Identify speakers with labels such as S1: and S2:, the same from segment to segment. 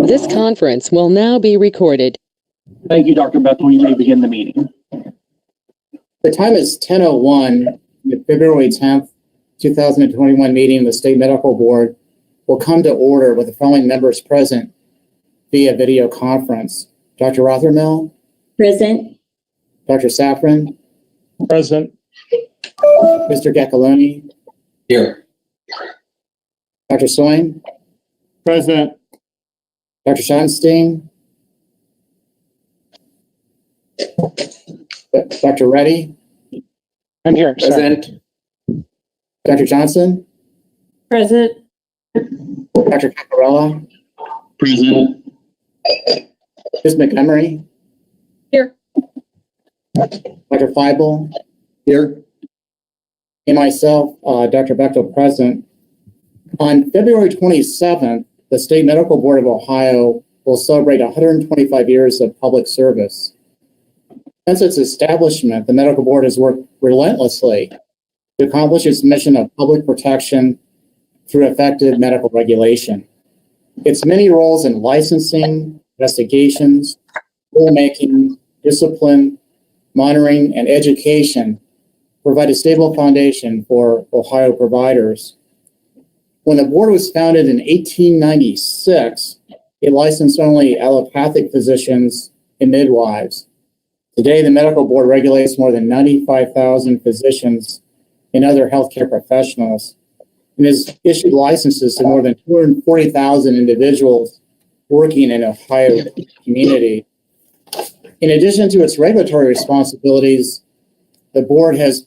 S1: This conference will now be recorded.
S2: Thank you, Dr. Bethel. You may begin the meeting.
S3: The time is 10:01. The February 10th, 2021 meeting of the State Medical Board will come to order with the following members present via video conference. Dr. Rothermill?
S4: Present.
S3: Dr. Safran?
S2: Present.
S3: Mr. Gaccaloni?
S5: Here.
S3: Dr. Soin?
S2: Present.
S3: Dr. Schottenstein? Dr. Reddy?
S2: I'm here.
S3: Present. Dr. Johnson?
S4: Present.
S3: Dr. Caccarella?
S5: Present.
S3: Ms. Montgomery?
S4: Here.
S3: Dr. Feibel?
S5: Here.
S3: And myself, Dr. Bechtel, present. On February 27th, the State Medical Board of Ohio will celebrate 125 years of public service. Since its establishment, the Medical Board has worked relentlessly to accomplish its mission of public protection through effective medical regulation. Its many roles in licensing, investigations, rulemaking, discipline, monitoring, and education provide a stable foundation for Ohio providers. When the board was founded in 1896, it licensed only allopathic physicians and midwives. Today, the medical board regulates more than 95,000 physicians and other healthcare professionals and has issued licenses to more than 240,000 individuals working in Ohio community. In addition to its regulatory responsibilities, the board has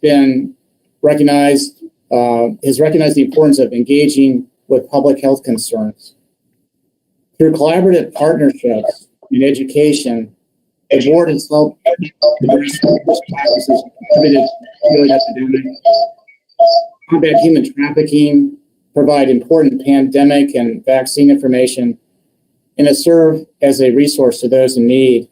S3: recognized the importance of engaging with public health concerns. Through collaborative partnerships and education, the board has helped address practices contributed to the epidemic, combat human trafficking, provide important pandemic and vaccine information, and to serve as a resource to those in need.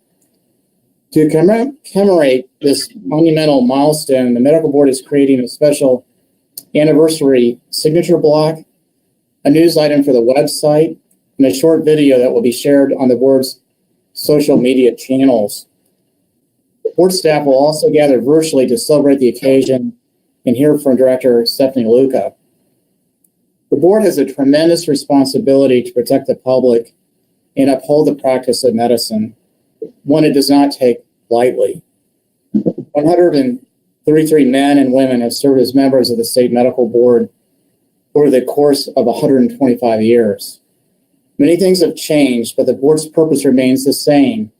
S3: To commemorate this monumental milestone, the medical board is creating a special anniversary signature block, a news item for the website, and a short video that will be shared on the board's social media channels. Board staff will also gather virtually to celebrate the occasion and hear from Director Stephanie Luca. The board has a tremendous responsibility to protect the public and uphold the practice of medicine, one it does not take lightly. 133 men and women have served as members of the State Medical Board over the course of 125 years. Many things have changed, but the board's purpose remains the same.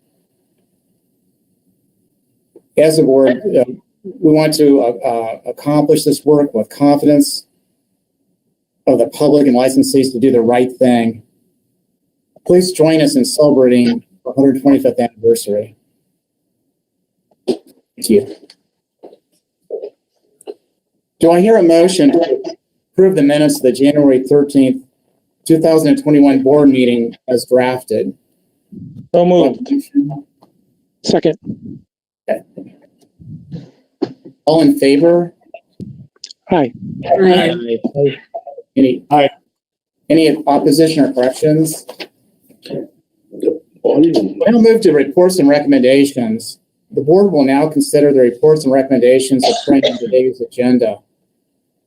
S3: As a board, we want to accomplish this work with confidence of the public and licensees to do the right thing. Please join us in celebrating the 125th anniversary. Thank you. Do I hear a motion to approve the minutes of the January 13th, 2021 board meeting as drafted?
S2: So moved. Second.
S3: Okay. All in favor?
S2: Hi.
S3: Any opposition or corrections? I'll move to reports and recommendations. The board will now consider the reports and recommendations that print in today's agenda.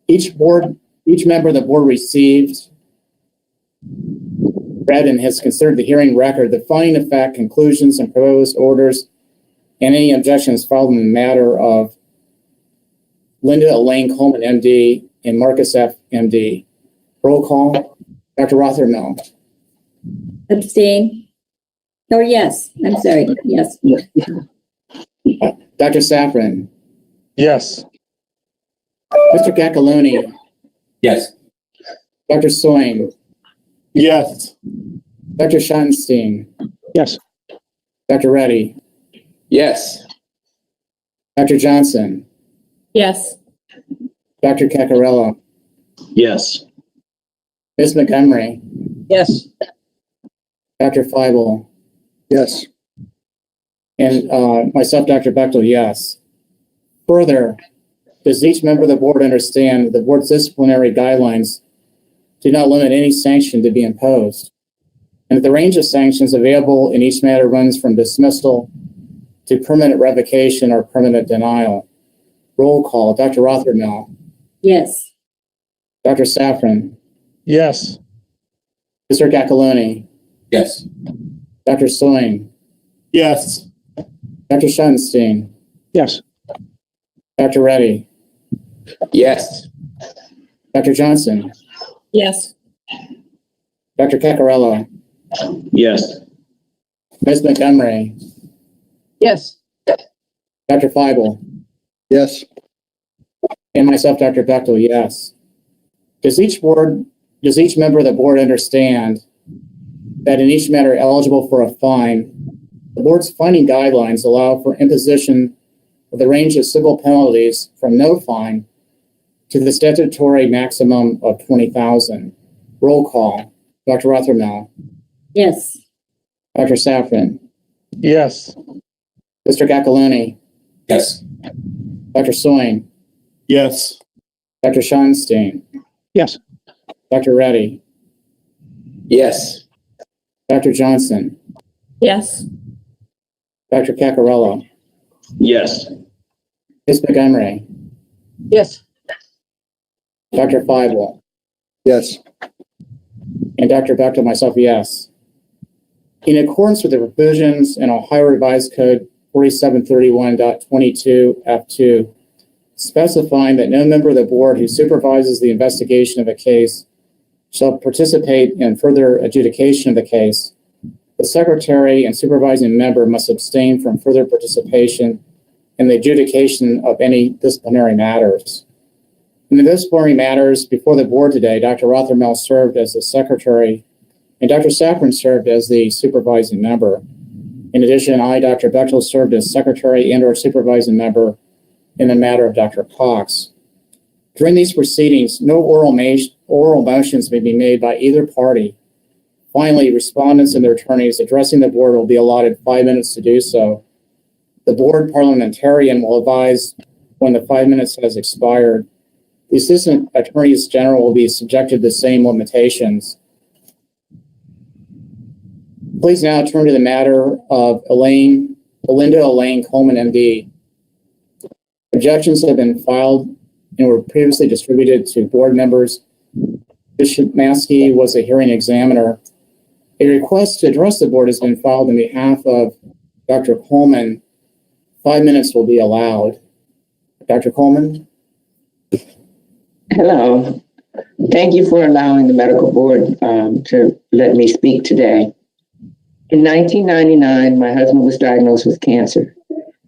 S3: Each member of the board received, read, and has considered the hearing record, the finding of fact, conclusions, and proposed orders, and any objections filed in the matter of Linda Elaine Coleman, MD, and Marcus F., MD. Roll call. Dr. Rothermill.
S4: Abstain. Or yes. I'm sorry. Yes.
S3: Dr. Safran.
S2: Yes.
S3: Mr. Gaccaloni.
S5: Yes.
S3: Dr. Soin.
S2: Yes.
S3: Dr. Schottenstein.
S2: Yes.
S3: Dr. Reddy.
S5: Yes.
S3: Dr. Johnson.
S4: Yes.
S3: Dr. Caccarella.
S5: Yes.
S3: Ms. Montgomery.
S4: Yes.
S3: Dr. Feibel.
S2: Yes.
S3: And myself, Dr. Bechtel, yes. Further, does each member of the board understand that the board's disciplinary guidelines do not limit any sanction to be imposed, and that the range of sanctions available in each matter runs from dismissal to permanent revocation or permanent denial? Roll call. Dr. Rothermel,
S4: Yes.
S3: Dr. Safran,
S2: Yes.
S3: Mr. Gacaloni,
S5: Yes.
S3: Dr. Soin,
S2: Yes.
S3: Dr. Schottenstein,
S2: Yes.
S3: Dr. Reddy,
S5: Yes.
S3: Dr. Johnson,
S4: Yes.
S3: Dr. Caccarello,
S5: Yes.
S3: Ms. Montgomery,
S4: Yes.
S3: Dr. Feibel,
S5: Yes.
S3: and myself, Dr. Bechtel, yes. Does each member of the board understand that in each matter eligible for a fine, the board's fining guidelines allow for imposition of the range of civil penalties from no fine to the statutory maximum of $20,000? Roll call. Dr. Rothermel,
S4: Yes.
S3: Dr. Safran,
S2: Yes.
S3: Mr. Gacaloni,
S5: Yes.
S3: Dr. Soin,
S2: Yes.
S3: Dr. Schottenstein,
S2: Yes.
S3: Dr. Reddy,
S5: Yes.
S3: Dr. Johnson,
S4: Yes.
S3: Dr. Caccarello,
S5: Yes.
S3: Ms. Montgomery,
S4: Yes.
S3: Dr. Feibel,
S5: Yes.
S3: and Dr. Bechtel, myself, yes. In accordance with the provisions in Ohio Revised Code 4731.22 F2, specifying that no member of the board who supervises the investigation of a case shall participate in further adjudication of the case, the secretary and supervising member must abstain from further participation in the adjudication of any disciplinary matters. In the disciplinary matters before the board today, Dr. Rothermel served as the secretary and Dr. Safran served as the supervising member. In addition, I, Dr. Bechtel, served as secretary and or supervising member in the matter of Dr. Cox. During these proceedings, no oral motions may be made by either party. Finally, respondents and their attorneys addressing the board will be allotted 5 minutes to do so. The board parliamentarian will advise when the 5 minutes has expired. The assistant attorneys general will be subjected to the same limitations. Please now turn to the matter of Belinda Elaine Coleman, MD. Objections have been filed and were previously distributed to board members. Bishop Maskey was a hearing examiner. A request to address the board has been filed on behalf of Dr. Coleman. 5 minutes will be allowed. Dr. Coleman?
S6: Hello. Thank you for allowing the medical board to let me speak today. In 1999, my husband was diagnosed with cancer.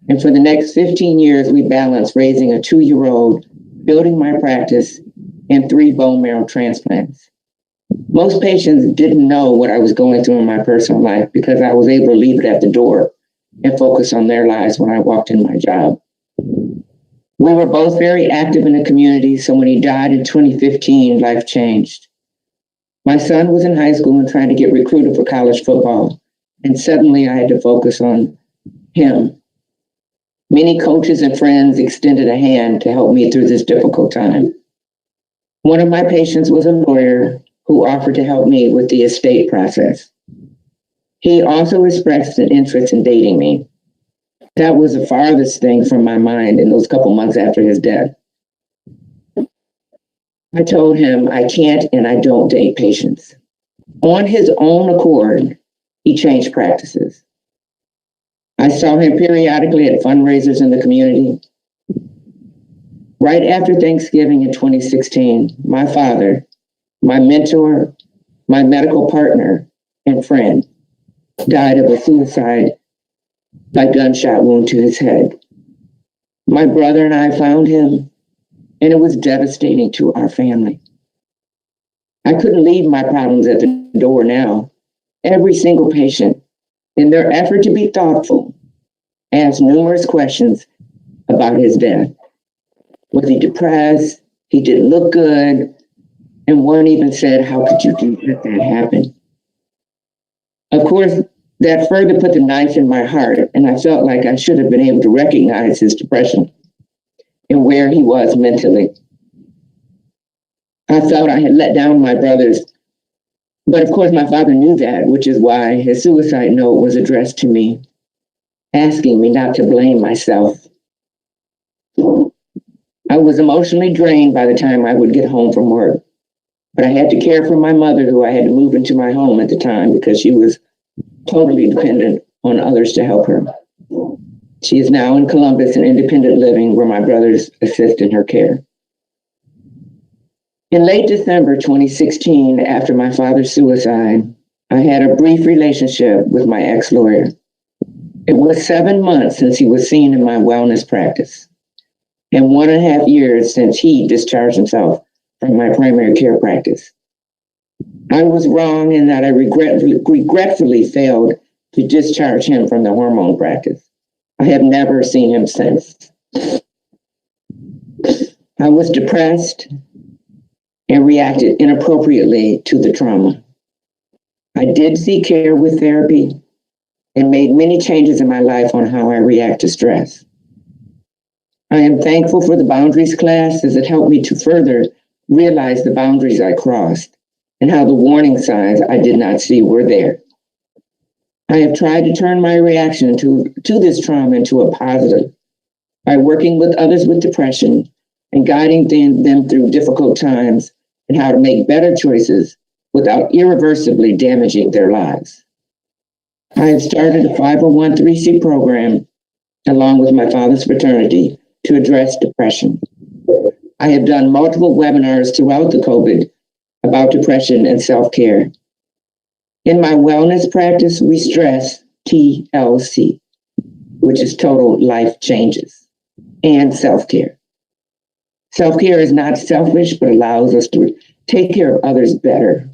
S6: And for the next 15 years, we balanced raising a 2-year-old, building my practice, and 3 bone marrow transplants. Most patients didn't know what I was going through in my personal life because I was able to leave it at the door and focus on their lives when I walked in my job. We were both very active in the community, so when he died in 2015, life changed. My son was in high school and trying to get recruited for college football, and suddenly I had to focus on him. Many coaches and friends extended a hand to help me through this difficult time. One of my patients was a lawyer who offered to help me with the estate process. He also expressed an interest in dating me. That was the farthest thing from my mind in those couple months after his death. I told him I can't and I don't date patients. On his own accord, he changed practices. I saw him periodically at fundraisers in the community. Right after Thanksgiving in 2016, my father, my mentor, my medical partner, and friend died of a suicide by gunshot wound to his head. My brother and I found him, and it was devastating to our family. I couldn't leave my problems at the door now. Every single patient, in their effort to be thoughtful, asked numerous questions about his death. Was he depressed? He didn't look good. And one even said, how could you let that happen? Of course, that further put the knife in my heart, and I felt like I should have been able to recognize his depression. and where he was mentally. I felt I had let down my brothers, but of course my father knew that, which is why his suicide note was addressed to me, asking me not to blame myself. I was emotionally drained by the time I would get home from work, but I had to care for my mother, who I had to move into my home at the time because she was totally dependent on others to help her. She is now in Columbus in independent living, where my brothers assist in her care. In late December 2016, after my father's suicide, I had a brief relationship with my ex-lawyer. It was 7 months since he was seen in my wellness practice, and 1.5 years since he discharged himself from my primary care practice. I was wrong in that I regretfully failed to discharge him from the hormone practice. I have never seen him since. I was depressed and reacted inappropriately to the trauma. I did seek care with therapy and made many changes in my life on how I react to stress. I am thankful for the boundaries class, as it helped me to further realize the boundaries I crossed and how the warning signs I did not see were there. I have tried to turn my reaction to this trauma into a positive by working with others with depression and guiding them through difficult times and how to make better choices without irreversibly damaging their lives. I have started a 501(c) program along with my father's fraternity to address depression. I have done multiple webinars throughout the COVID about depression and self-care. In my wellness practice, we stress TLC, which is total life changes, and self-care. Self-care is not selfish, but allows us to take care of others better.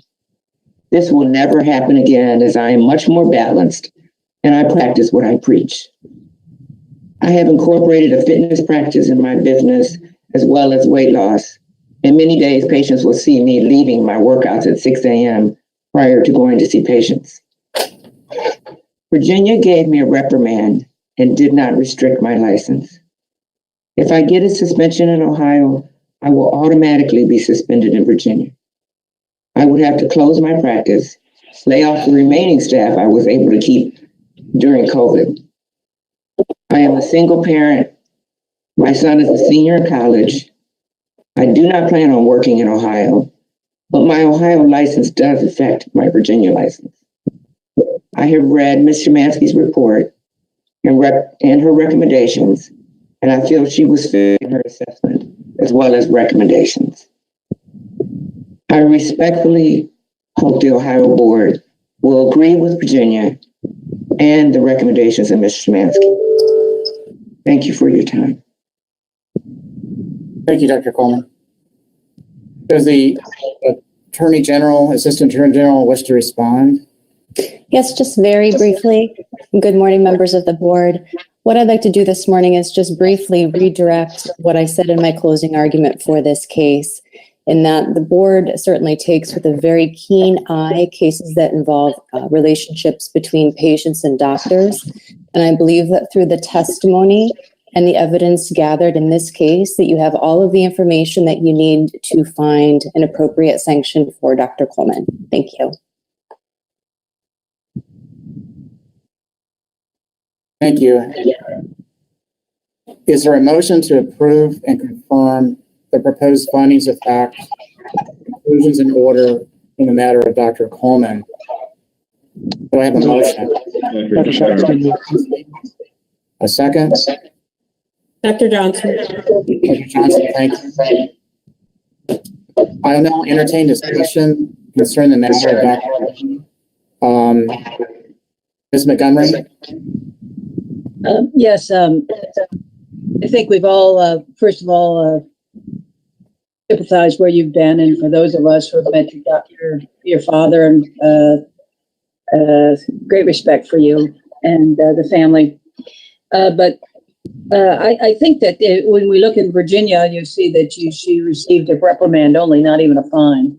S6: This will never happen again, as I am much more balanced and I practice what I preach. I have incorporated a fitness practice in my business as well as weight loss. And many days, patients will see me leaving my workouts at 6 a.m. prior to going to see patients. Virginia gave me a reprimand and did not restrict my license. If I get a suspension in Ohio, I will automatically be suspended in Virginia. I would have to close my practice, lay off the remaining staff I was able to keep during COVID. I am a single parent. My son is a senior in college. I do not plan on working in Ohio, but my Ohio license does affect my Virginia license. I have read Ms. Szymanski's report and her recommendations, and I feel she was fair in her assessment as well as recommendations. I respectfully hope the Ohio board will agree with Virginia and the recommendations of Ms. Szymanski. Thank you for your time.
S3: Thank you, Dr. Coleman. Does the Attorney General, Assistant Attorney General wish to respond?
S7: Yes, just very briefly. Good morning, members of the board. What I'd like to do this morning is just briefly redirect what I said in my closing argument for this case, in that the board certainly takes with a very keen eye cases that involve relationships between patients and doctors. And I believe that through the testimony and the evidence gathered in this case, that you have all of the information that you need to find an appropriate sanction for Dr. Coleman. Thank you.
S3: Thank you. Is there a motion to approve and confirm the proposed findings of fact, conclusions in order in the matter of Dr. Coleman? Do I have a motion? A second?
S4: Dr. Johnson.
S3: Dr. Johnson, thank you. I will now entertain discussion concerning the matter of Dr. Ms. Montgomery?
S4: Yes, I think we've all, first of all, sympathize where you've been, and for those of us who have met your father, and great respect for you and the family. But I think that when we look in Virginia, you see that she received a reprimand only, not even a fine.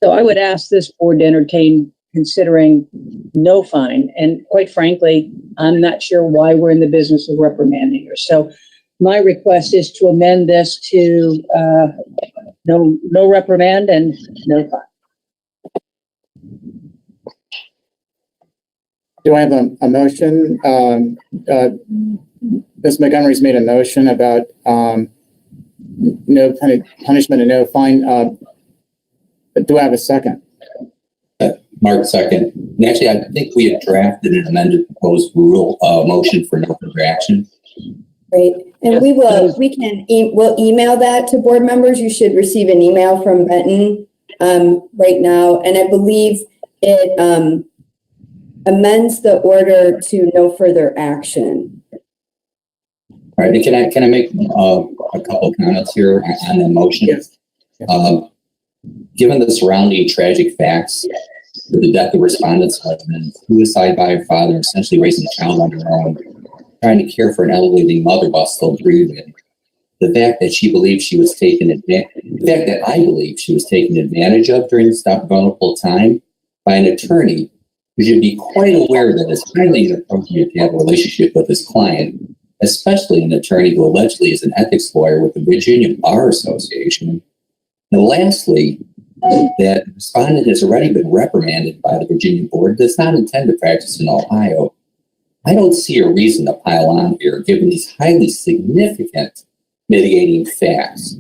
S4: So I would ask this board to entertain considering no fine. And quite frankly, I'm not sure why we're in the business of reprimanding her. So my request is to amend this to, no reprimand and no fine.
S3: Do I have a motion? Ms. Montgomery's made a motion about no punishment and no fine. Do I have a second?
S5: Mark, second. And actually, I think we had drafted an amended proposed rule, motion for no further action.
S8: Right, and we'll email that to board members. You should receive an email from Benton right now, and I believe it amends the order to no further action.
S5: All right, and can I make a couple of comments here on the motion?
S3: Yes.
S5: Given the surrounding tragic facts, the death of respondent's husband, suicide by her father, essentially raising a child on her own, trying to care for an elderly mother while still breathing, the fact that she believes she was taken advantage, the fact that I believe she was taken advantage of during this vulnerable time by an attorney who should be quite aware that it's highly inappropriate to have a relationship with his client, especially an attorney who allegedly is an ethics lawyer with the Virginia Bar Association. And lastly, that the respondent has already been reprimanded by the Virginia board, does not intend to practice in Ohio. I don't see a reason to pile on here, given these highly significant mitigating facts.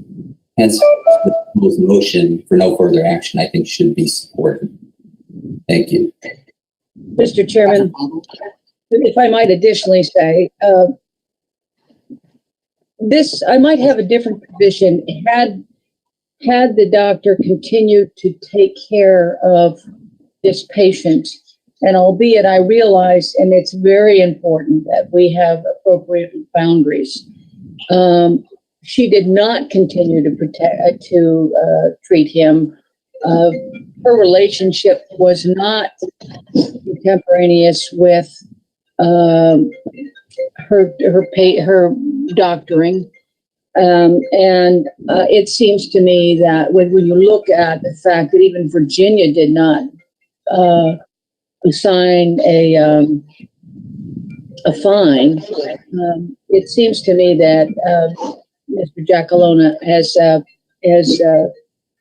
S5: Hence, the motion for no further action, I think, should be supported. Thank you.
S4: Mr. Chairman, if I might additionally say, I might have a different position had the doctor continued to take care of this patient. And albeit I realize, and it's very important that we have appropriate boundaries. She did not continue to treat him. Her relationship was not contemporaneous with her doctoring. And it seems to me that when you look at the fact that even Virginia did not assign a fine, it seems to me that Mr. Giacalone has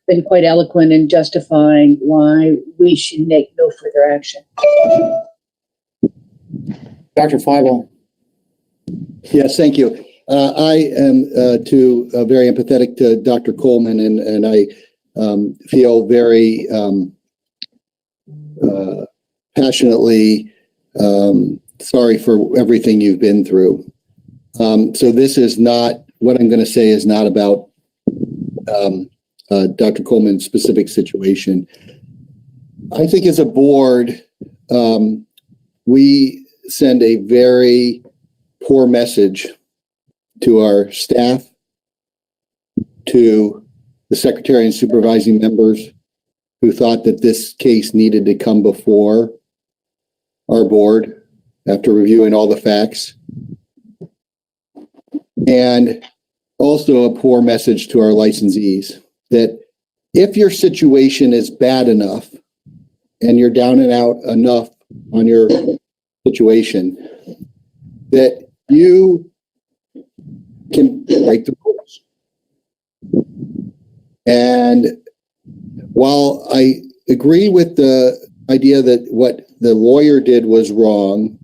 S4: been quite eloquent in justifying why we should make no further action.
S3: Dr. Feibel.
S9: Yes, thank you. I am very empathetic to Dr. Coleman, and I feel very passionately sorry for everything you've been through. So this is not, what I'm going to say is not about Dr. Coleman's specific situation. I think as a board, we send a very poor message to our staff, to the secretary and supervising members who thought that this case needed to come before our board after reviewing all the facts. And also a poor message to our licensees that if your situation is bad enough and you're down and out enough on your situation, that you can break the rules. And while I agree with the idea that what the lawyer did was wrong,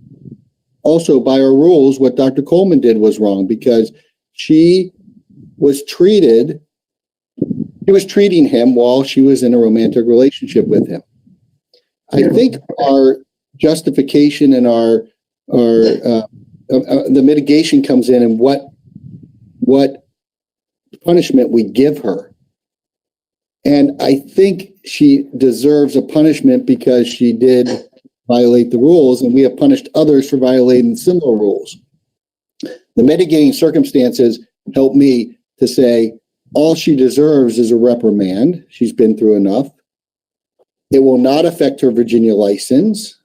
S9: also by our rules, what Dr. Coleman did was wrong, because she was treating him while she was in a romantic relationship with him. I think our justification and our the mitigation comes in and what punishment we give her. And I think she deserves a punishment because she did violate the rules, and we have punished others for violating similar rules. The mitigating circumstances help me to say all she deserves is a reprimand. She's been through enough. It will not affect her Virginia license,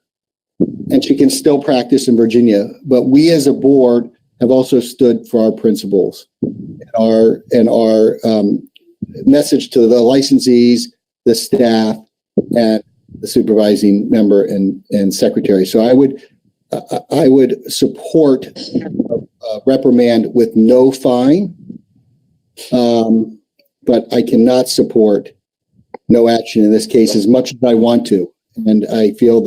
S9: and she can still practice in Virginia. But we as a board have also stood for our principles and our message to the licensees, the staff, and the supervising member and secretary. So I would support reprimand with no fine. But I cannot support no action in this case as much as I want to. And I feel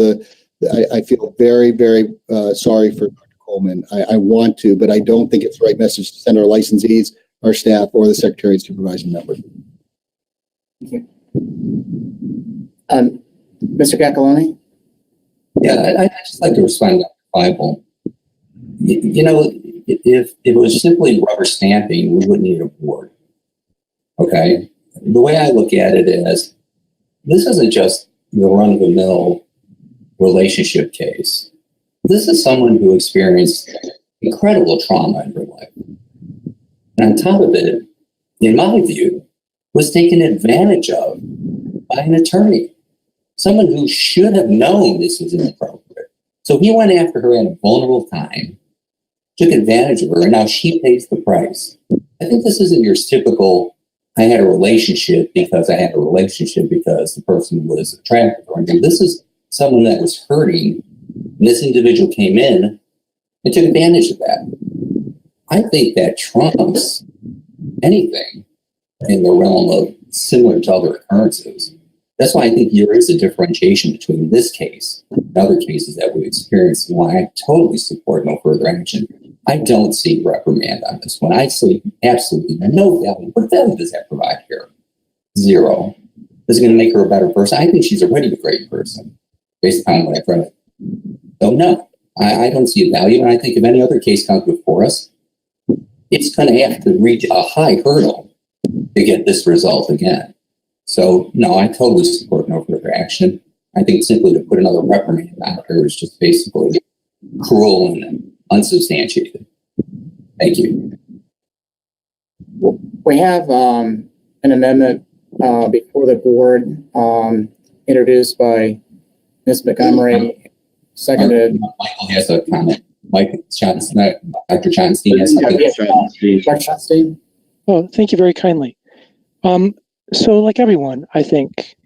S9: I feel very, very sorry for Dr. Coleman. I want to, but I don't think it's the right message to send our licensees, our staff, or the Secretary and Supervising Member.
S3: Mr. Cacalone?
S5: Yeah, I'd just like to respond to Bible. You know, if it was simply rubber stamping, we wouldn't need a board. Okay? The way I look at it is, this isn't just the run-of-the-mill relationship case. This is someone who experienced incredible trauma in her life. And on top of it, in my view, was taken advantage of by an attorney. Someone who should have known this was inappropriate. So he went after her at a vulnerable time, took advantage of her, and now she pays the price. I think this isn't your typical, I had a relationship because I had a relationship because the person was attractive. I mean, this is someone that was hurting, and this individual came in and took advantage of that. I think that trumps anything in the realm of similar to other occurrences. That's why I think there is a differentiation between this case and other cases that we've experienced, and why I totally support no further action. I don't see reprimand on this one. I see absolutely no value. What value does that provide here? Zero. Is it going to make her a better person? I think she's already a great person based upon what I've read. So no, I don't see a value. And I think if any other case comes before us, it's going to have to reach a high hurdle to get this result again. So no, I totally support no further action. I think simply to put another reprimand on her is just basically cruel and unsubstantiated. Thank you.
S3: We have an amendment before the board introduced by Ms. Montgomery, seconded.
S5: Michael has a comment. Mike Johnson, Dr. Johnstein has something.
S3: Dr. Johnstein?
S2: Oh, thank you very kindly. So like everyone, I think,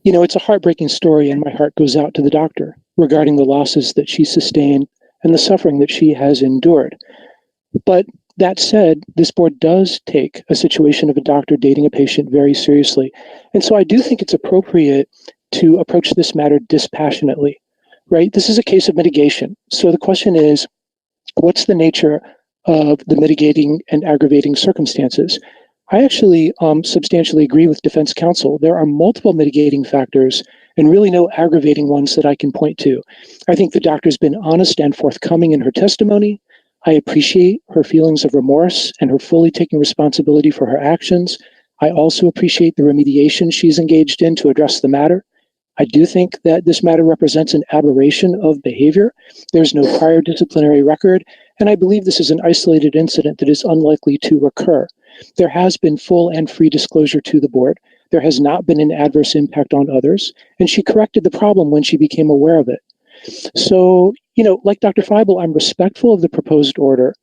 S2: it's a heartbreaking story, and my heart goes out to the doctor regarding the losses that she sustained and the suffering that she has endured. But that said, this board does take a situation of a doctor dating a patient very seriously. And so I do think it's appropriate to approach this matter dispassionately, right? This is a case of mitigation. So the question is, what's the nature of the mitigating and aggravating circumstances? I actually substantially agree with defense counsel. There are multiple mitigating factors and really no aggravating ones that I can point to. I think the doctor's been honest and forthcoming in her testimony. I appreciate her feelings of remorse and her fully taking responsibility for her actions. I also appreciate the remediation she's engaged in to address the matter. I do think that this matter represents an aberration of behavior. There's no prior disciplinary record, and I believe this is an isolated incident that is unlikely to recur. There has been full and free disclosure to the board. There has not been an adverse impact on others, and she corrected the problem when she became aware of it. So, like Dr. Feibel, I'm respectful of the proposed order,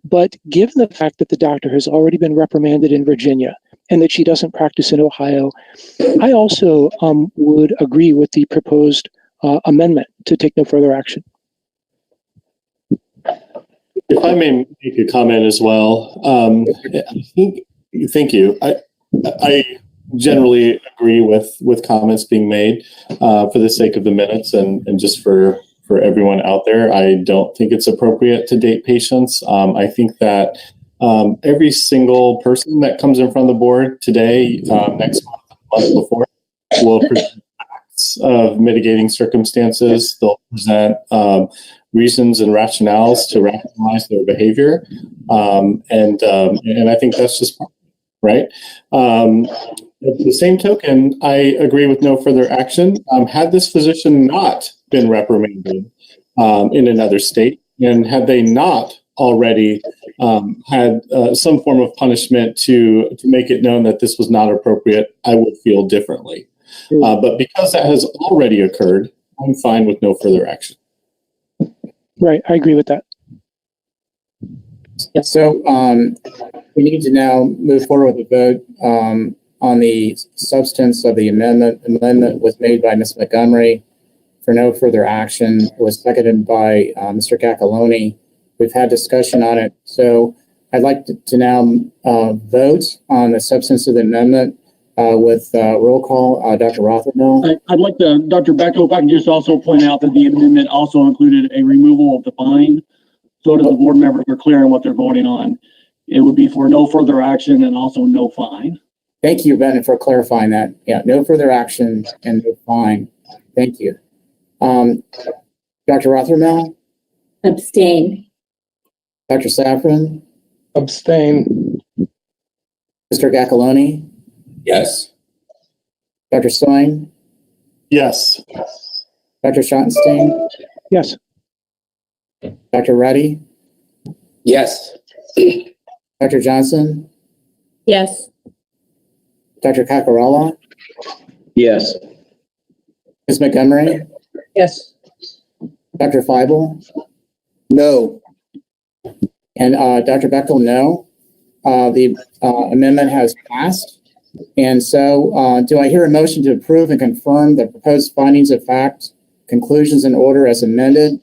S2: but given the fact that the doctor has already been reprimanded in Virginia and that she doesn't practice in Ohio, I also would agree with the proposed amendment to take no further action.
S10: If I may make a comment as well, thank you. I generally agree with comments being made for the sake of the minutes and just for everyone out there. I don't think it's appropriate to date patients. I think that every single person that comes in front of the board today, next month, the month before, will present facts of mitigating circumstances. They'll present reasons and rationales to rationalize their behavior. And I think that's just right. At the same token, I agree with no further action. Had this physician not been reprimanded in another state, and had they not already had some form of punishment to make it known that this was not appropriate, I would feel differently. But because that has already occurred, I'm fine with no further action.
S2: Right, I agree with that.
S3: So we need to now move forward with a vote on the substance of the amendment. Amendment was made by Ms. Montgomery for no further action. It was seconded by Mr. Cacalone. We've had discussion on it. So I'd like to now vote on the substance of the amendment with roll call. Dr. Rothermel.
S11: I'd like to, Dr. Bechtel, if I can just also point out that the amendment also included a removal of the fine. So that the board members are clear on what they're voting on. It would be for no further action and also no fine.
S3: Thank you, Ben, for clarifying that. Yeah, no further action and no fine. Thank you. Dr. Rothermel,
S8: Abstain.
S3: Dr. Safran,
S2: Abstain.
S3: Mr. Gacaloni,
S5: Yes.
S3: Dr. Soin,
S10: Yes.
S3: Dr. Schottenstein,
S2: Yes.
S3: Dr. Reddy,
S5: Yes.
S3: Dr. Johnson,
S8: Yes.
S3: Dr. Cacarella,
S5: Yes.
S3: Ms. Montgomery,
S4: Yes.
S3: Dr. Feibel,
S9: No.
S3: and Dr. Bechtel, no. The amendment has passed. And so do I hear a motion to approve and confirm the proposed findings of fact, conclusions, and order as amended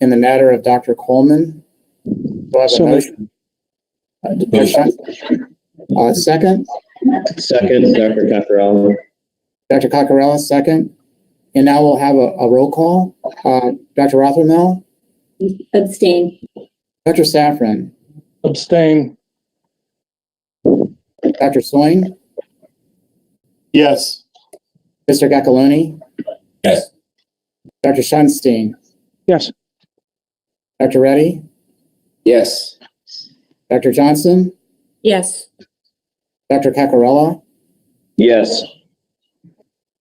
S3: in the matter of Dr. Coleman? Do I have a
S2: So
S3: motion? Second?
S12: Second, Dr. Cacarella.
S3: Dr. Cacarella, second. And now we'll have a roll call. Dr. Rothermel,
S8: Abstain.
S3: Dr. Safran,
S2: Abstain.
S3: Dr. Soin,
S10: Yes.
S3: Mr. Gacaloni,
S5: Yes.
S3: Dr. Schottenstein,
S2: Yes.
S3: Dr. Reddy,
S5: Yes.
S3: Dr. Johnson,
S8: Yes.
S3: Dr. Cacarella,
S12: Yes.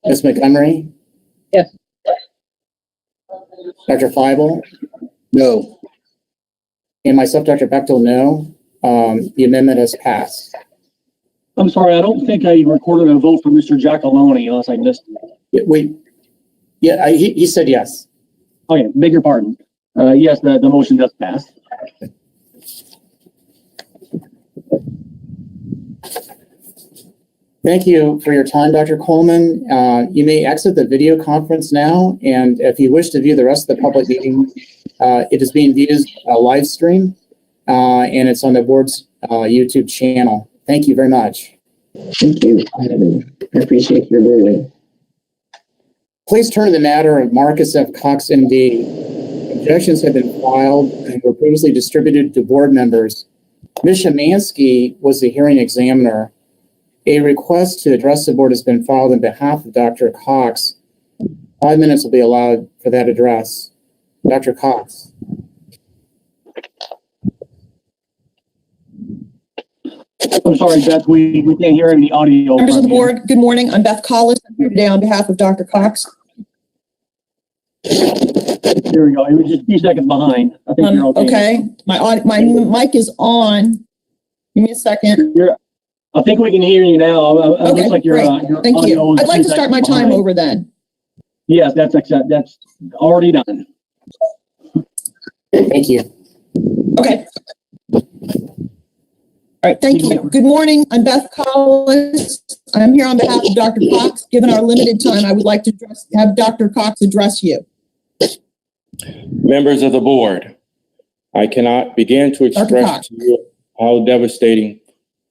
S3: Ms. Montgomery,
S4: Yes.
S3: Dr. Feibel,
S9: No.
S3: and myself, Dr. Bechtel, no. The amendment has passed.
S11: I'm sorry, I don't think I recorded a vote for Mr. Giacalone unless I missed it.
S3: He said yes.
S11: Okay, beg your pardon. Yes, the motion does pass.
S3: Thank you for your time, Dr. Coleman. You may exit the video conference now, and if you wish to view the rest of the public meeting, it is being viewed as a live stream, and it's on the board's YouTube channel. Thank you very much.
S6: Thank you. I appreciate your ruling.
S3: Please turn to the matter of Marcus F. Cox, MD. Objections have been filed and were previously distributed to board members. Ms. Shemansky was the hearing examiner. A request to address the board has been filed on behalf of Dr. Cox. 5 minutes will be allowed for that address. Dr. Cox.
S11: I'm sorry, Beth, we can't hear any audio.
S13: Members of the
S11: from you.
S13: board, good morning. I'm Beth Collis. I'm here today on behalf of Dr. Cox.
S11: There we go. It was just a few seconds behind. I think you're okay.
S13: Okay, my mic is on. Give me a second.
S11: I think we can hear you now. It
S13: Okay,
S11: looks like your
S13: Thank
S11: audio
S13: you.
S11: is a
S13: I'd like
S11: few
S13: to start my
S11: seconds
S13: time
S11: behind.
S13: over then.
S11: Yes, that's already done.
S3: Thank you.
S13: Okay. All right, thank you. Good morning. I'm Beth Collis. I'm here on behalf of Dr. Cox. Given our limited time, I would like to have Dr. Cox address you.
S12: Members of the board, I cannot begin to
S13: Dr.
S12: express
S13: Cox.
S12: to you how devastating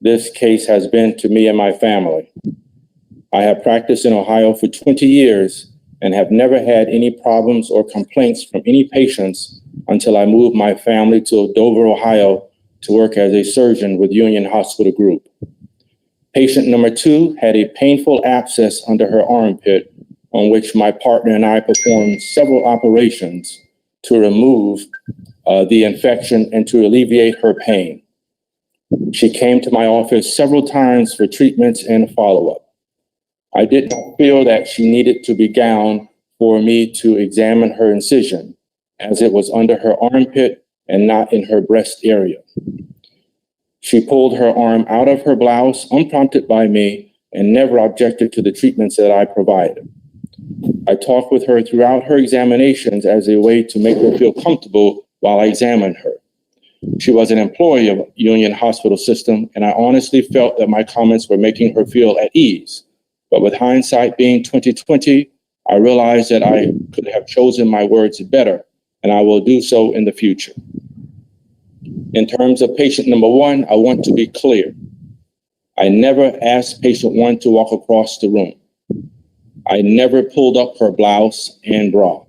S12: this case has been to me and my family. I have practiced in Ohio for 20 years and have never had any problems or complaints from any patients until I moved my family to Dover, Ohio to work as a surgeon with Union Hospital Group. Patient number 2 had a painful abscess under her armpit on which my partner and I performed several operations to remove the infection and to alleviate her pain. She came to my office several times for treatments and follow-up. I did not feel that she needed to be gowned for me to examine her incision, as it was under her armpit and not in her breast area. She pulled her arm out of her blouse unprompted by me and never objected to the treatments that I provided. I talked with her throughout her examinations as a way to make her feel comfortable while I examined her. She was an employee of Union Hospital System, and I honestly felt that my comments were making her feel at ease. But with hindsight being 2020, I realized that I could have chosen my words better, and I will do so in the future. In terms of patient number 1, I want to be clear. I never asked patient 1 to walk across the room. I never pulled up her blouse and bra.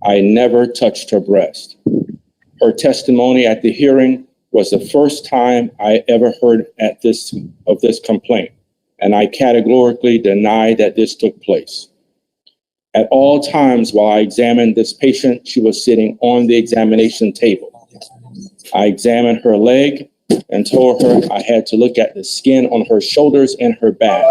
S12: I never touched her breast. Her testimony at the hearing was the first time I ever heard of this complaint, and I categorically deny that this took place. At all times while I examined this patient, she was sitting on the examination table. I examined her leg and told her I had to look at the skin on her shoulders and her back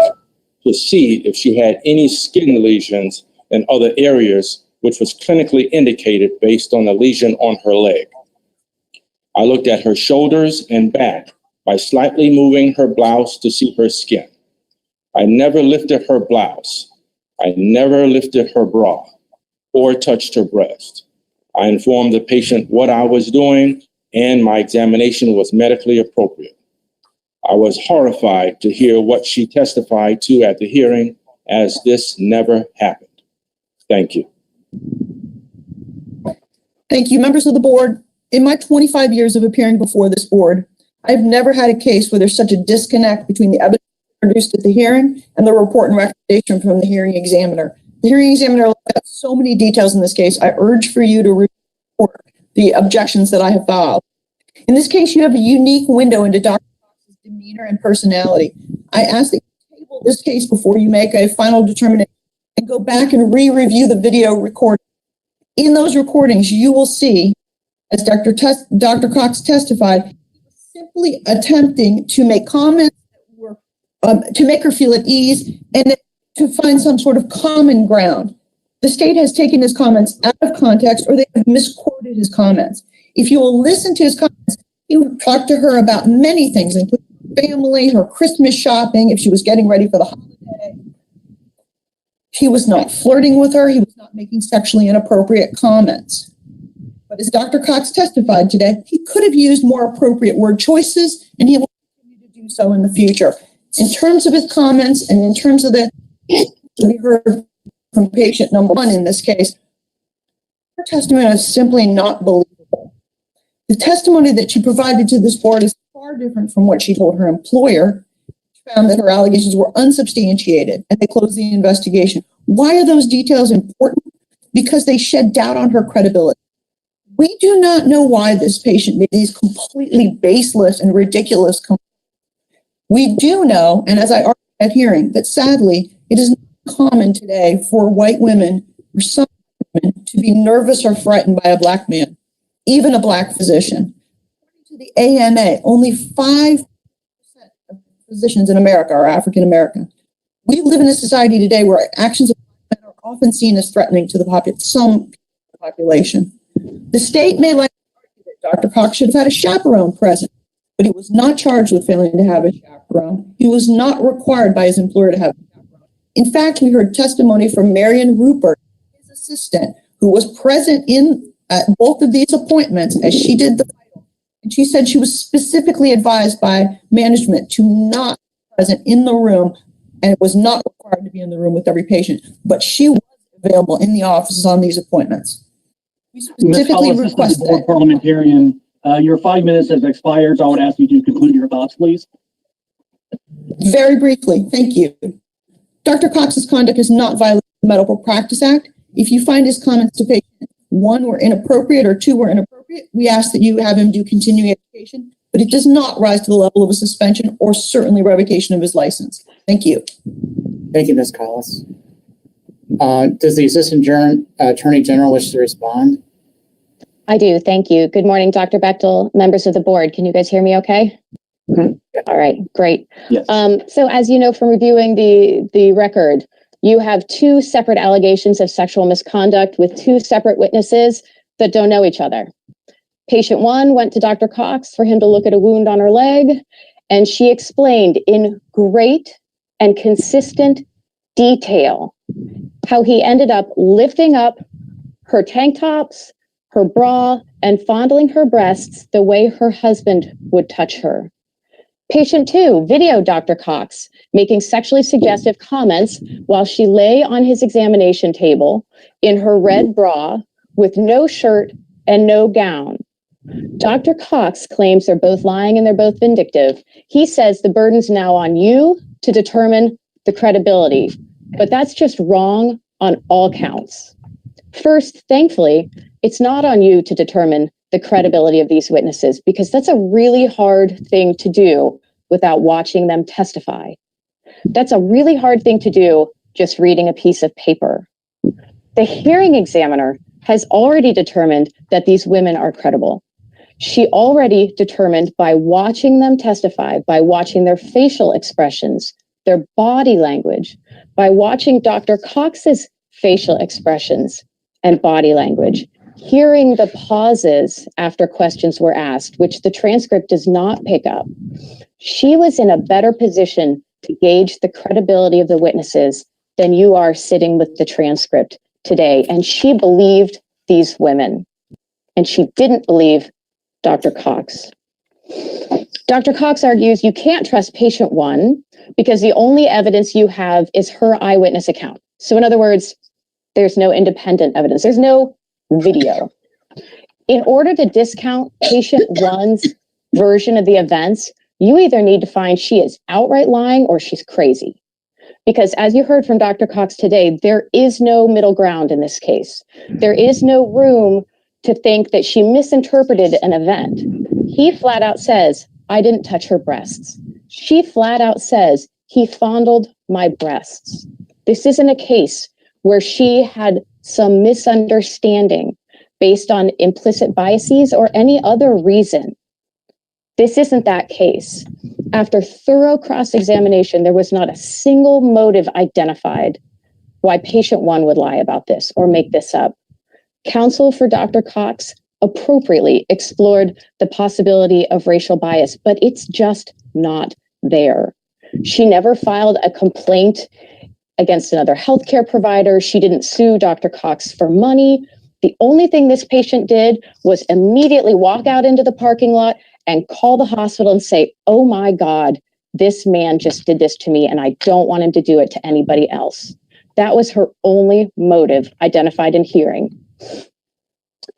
S12: to see if she had any skin lesions in other areas, which was clinically indicated based on a lesion on her leg. I looked at her shoulders and back by slightly moving her blouse to see her skin. I never lifted her blouse. I never lifted her bra or touched her breast. I informed the patient what I was doing, and my examination was medically appropriate. I was horrified to hear what she testified to at the hearing, as this never happened. Thank you.
S13: Thank you, members of the board. In my 25 years of appearing before this board, I've never had a case where there's such a disconnect between the evidence produced at the hearing and the report and recommendation from the hearing examiner. The hearing examiner left out so many details in this case. I urge for you to report the objections that I have filed. In this case, you have a unique window into Dr. Cox's demeanor and personality. I ask that you table this case before you make a final determination and go back and re-review the video recording. In those recordings, you will see, as Dr. Cox testified, he was simply attempting to make comments that were to make her feel at ease and to find some sort of common ground. The state has taken his comments out of context, or they have misquoted his comments. If you will listen to his comments, he would talk to her about many things, including her family, her Christmas shopping, if she was getting ready for the holiday. He was not flirting with her. He was not making sexually inappropriate comments. But as Dr. Cox testified today, he could have used more appropriate word choices, and he will continue to do so in the future. In terms of his comments and in terms of we heard from patient number 1 in this case, her testimony is simply not believable. The testimony that she provided to this board is far different from what she told her employer. She found that her allegations were unsubstantiated, and they closed the investigation. Why are those details important? Because they shed doubt on her credibility. We do not know why this patient made these completely baseless and ridiculous complaints. We do know, and as I argued at hearing, that sadly, it is not common today for white women, or some women, to be nervous or frightened by a Black man, even a Black physician. According to the AMA, only 5% of physicians in America are African American. We live in a society today where actions of Black men are often seen as threatening to some population. The state may like to argue that Dr. Cox should have had a chaperone present, but he was not charged with failing to have a chaperone. He was not required by his employer to have a chaperone. In fact, we heard testimony from Marion Rupert, his assistant, who was present in both of these appointments as she did the title. And she said she was specifically advised by management to not be present in the room, and was not required to be in the room with every patient, but she was available in the offices on these appointments. We specifically request that.
S11: Parliamentarian, your 5 minutes has expired, so I would ask you to conclude your thoughts, please.
S13: Very briefly, thank you. Dr. Cox's conduct is not violating the Medical Practice Act. If you find his comments to patient 1 were inappropriate or 2 were inappropriate, we ask that you have him do continuing education, but it does not rise to the level of a suspension or certainly revocation of his license. Thank you.
S3: Thank you, Ms. Collis. Does the Assistant Attorney General wish to respond?
S14: I do. Thank you. Good morning, Dr. Bechtel, members of the board. Can you guys hear me okay?
S3: Mm-hmm.
S14: All right, great.
S11: Yes.
S14: So as you know from reviewing the record, you have 2 separate allegations of sexual misconduct with 2 separate witnesses that don't know each other. Patient 1 went to Dr. Cox for him to look at a wound on her leg, and she explained in great and consistent detail how he ended up lifting up her tank tops, her bra, and fondling her breasts the way her husband would touch her. Patient 2 videoed Dr. Cox making sexually suggestive comments while she lay on his examination table in her red bra with no shirt and no gown, Dr. Cox claims they're both lying and they're both vindictive. He says the burden's now on you to determine the credibility, but that's just wrong on all counts. First, thankfully, it's not on you to determine the credibility of these witnesses because that's a really hard thing to do without watching them testify. That's a really hard thing to do just reading a piece of paper. The hearing examiner has already determined that these women are credible. She already determined by watching them testify, by watching their facial expressions, their body language, by watching Dr. Cox's facial expressions and body language, hearing the pauses after questions were asked, which the transcript does not pick up. She was in a better position to gauge the credibility of the witnesses than you are sitting with the transcript today. And she believed these women, and she didn't believe Dr. Cox. Dr. Cox argues you can't trust patient one because the only evidence you have is her eyewitness account. So in other words, there's no independent evidence. There's no video. In order to discount patient one's version of the events, you either need to find she is outright lying or she's crazy. Because as you heard from Dr. Cox today, there is no middle ground in this case. There is no room to think that she misinterpreted an event. He flat out says, I didn't touch her breasts. She flat out says, he fondled my breasts. This isn't a case where she had some misunderstanding based on implicit biases or any other reason. This isn't that case. After thorough cross-examination, there was not a single motive identified why patient one would lie about this or make this up. Counsel for Dr. Cox appropriately explored the possibility of racial bias, but it's just not there. She never filed a complaint against another healthcare provider. She didn't sue Dr. Cox for money. The only thing this patient did was immediately walk out into the parking lot and call the hospital and say, oh my God, this man just did this to me and I don't want him to do it to anybody else. That was her only motive identified in hearing.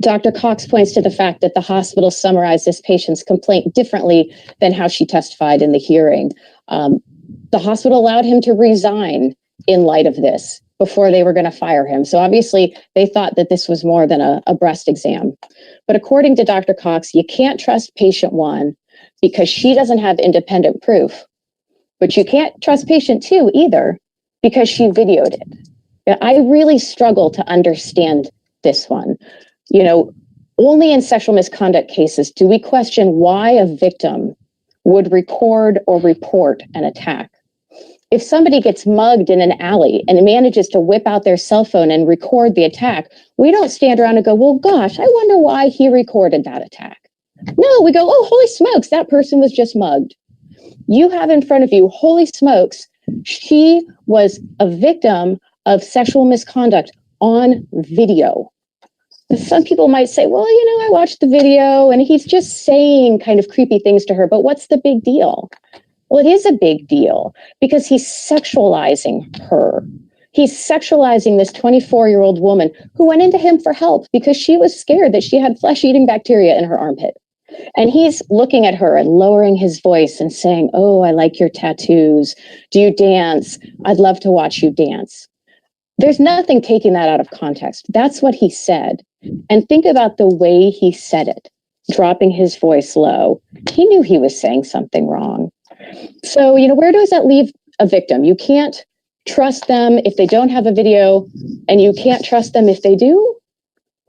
S14: Dr. Cox points to the fact that the hospital summarized this patient's complaint differently than how she testified in the hearing. The hospital allowed him to resign in light of this before they were going to fire him. So obviously they thought that this was more than a breast exam. But according to Dr. Cox, you can't trust patient one because she doesn't have independent proof. But you can't trust patient two either because she videoed it. Now, I really struggle to understand this one. You know, only in sexual misconduct cases do we question why a victim would record or report an attack. If somebody gets mugged in an alley and manages to whip out their cell phone and record the attack, we don't stand around and go, well, gosh, I wonder why he recorded that attack. No, we go, oh, holy smokes, that person was just mugged. You have in front of you, holy smokes, she was a victim of sexual misconduct on video. Some people might say, well, you know, I watched the video and he's just saying kind of creepy things to her, but what's the big deal? Well, it is a big deal because he's sexualizing her. He's sexualizing this 24-year-old woman who went into him for help because she was scared that she had flesh-eating bacteria in her armpit. And he's looking at her and lowering his voice and saying, oh, I like your tattoos. Do you dance? I'd love to watch you dance. There's nothing taking that out of context. That's what he said. And think about the way he said it, dropping his voice low. He knew he was saying something wrong. So, you know, where does that leave a victim? You can't trust them if they don't have a video, and you can't trust them if they do?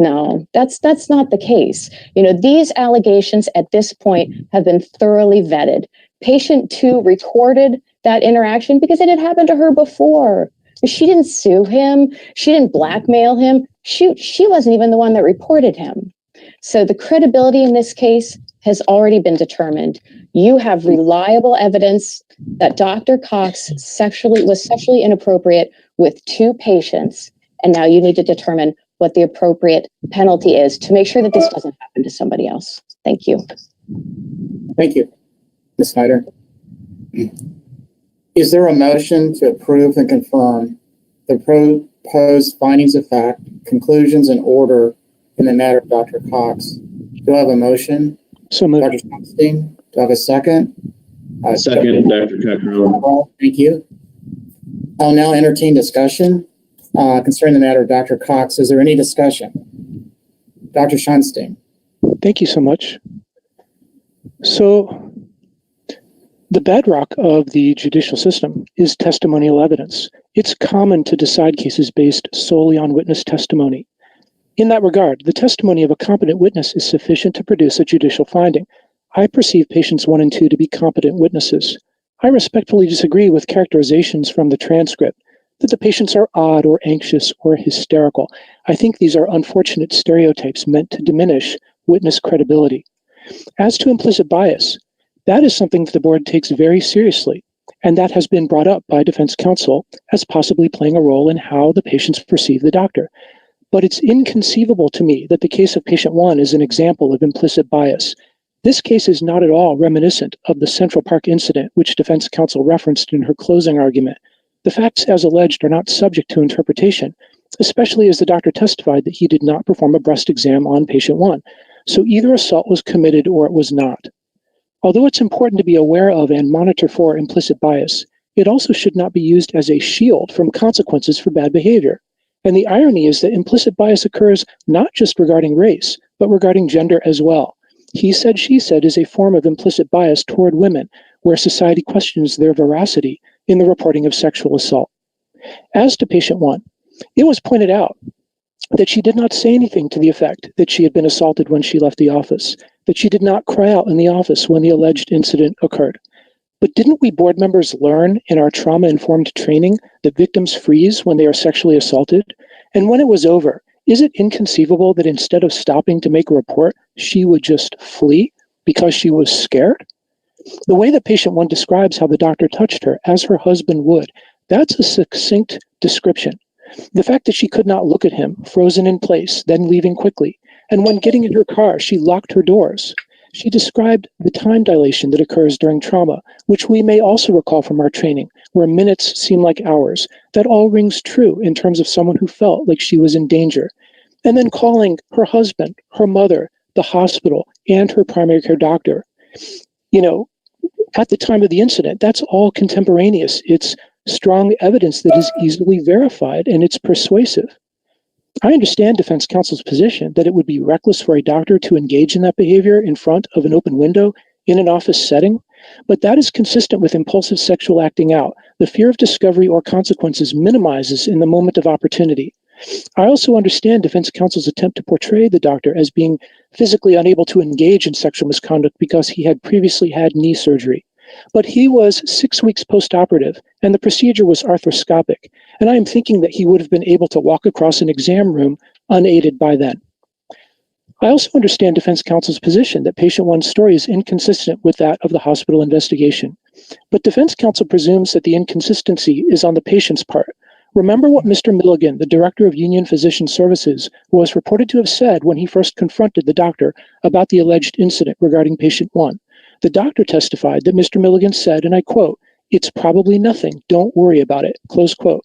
S14: No, that's not the case. You know, these allegations at this point have been thoroughly vetted. Patient 2 recorded that interaction because it had happened to her before. She didn't sue him. She didn't blackmail him. Shoot, she wasn't even the one that reported him. So the credibility in this case has already been determined. You have reliable evidence that Dr. Cox was sexually inappropriate with 2 patients, and now you need to determine what the appropriate penalty is to make sure that this doesn't happen to somebody else. Thank you.
S3: Thank you. Ms. Snyder. Is there a motion to approve and confirm the proposed findings of fact, conclusions, and order in the matter of Dr. Cox Do I have a motion?
S2: So moved.
S3: Dr. Schottenstein, do I have a second?
S12: Second, Dr. Cockrell.
S3: Thank you. I'll now entertain discussion concerning the matter of Dr. Cox. Is there any discussion? Dr. Schottenstein.
S2: Thank you so much. So, the bedrock of the judicial system is testimonial evidence. It's common to decide cases based solely on witness testimony. In that regard, the testimony of a competent witness is sufficient to produce a judicial finding. I perceive patients 1 and 2 to be competent witnesses. I respectfully disagree with characterizations from the transcript that the patients are odd or anxious or hysterical. I think these are unfortunate stereotypes meant to diminish witness credibility. As to implicit bias, that is something that the board takes very seriously, and that has been brought up by defense counsel as possibly playing a role in how the patients perceive the doctor. But it's inconceivable to me that the case of patient 1 is an example of implicit bias. This case is not at all reminiscent of the Central Park incident, which defense counsel referenced in her closing argument. The facts as alleged are not subject to interpretation, especially as the doctor testified that he did not perform a breast exam on patient 1. So either assault was committed or it was not. Although it's important to be aware of and monitor for implicit bias, it also should not be used as a shield from consequences for bad behavior. And the irony is that implicit bias occurs not just regarding race, but regarding gender as well. He said, she said is a form of implicit bias toward women, where society questions their veracity in the reporting of sexual assault. As to patient 1, it was pointed out that she did not say anything to the effect that she had been assaulted when she left the office, that she did not cry out in the office when the alleged incident occurred. But didn't we board members learn in our trauma-informed training that victims freeze when they are sexually assaulted? And when it was over, is it inconceivable that instead of stopping to make a report, she would just flee because she was scared? The way that patient 1 describes how the doctor touched her, as her husband would, that's a succinct description. The fact that she could not look at him, frozen in place, then leaving quickly, and when getting in her car, she locked her doors. She described the time dilation that occurs during trauma, which we may also recall from our training, where minutes seem like hours. That all rings true in terms of someone who felt like she was in danger. And then calling her husband, her mother, the hospital, and her primary care doctor. You know, at the time of the incident, that's all contemporaneous. It's strong evidence that is easily verified, and it's persuasive. I understand defense counsel's position that it would be reckless for a doctor to engage in that behavior in front of an open window in an office setting, but that is consistent with impulsive sexual acting out. The fear of discovery or consequences minimizes in the moment of opportunity. I also understand defense counsel's attempt to portray the doctor as being physically unable to engage in sexual misconduct because he had previously had knee surgery. But he was 6 weeks post-operative, and the procedure was arthroscopic, and I am thinking that he would have been able to walk across an exam room unaided by then. I also understand defense counsel's position that patient 1's story is inconsistent with that of the hospital investigation. But defense counsel presumes that the inconsistency is on the patient's part. Remember what Mr. Milligan, the director of Union Physician Services, was reported to have said when he first confronted the doctor about the alleged incident regarding patient 1. The doctor testified that Mr. Milligan said, and I quote, "It's probably nothing. Don't worry about it." Close quote.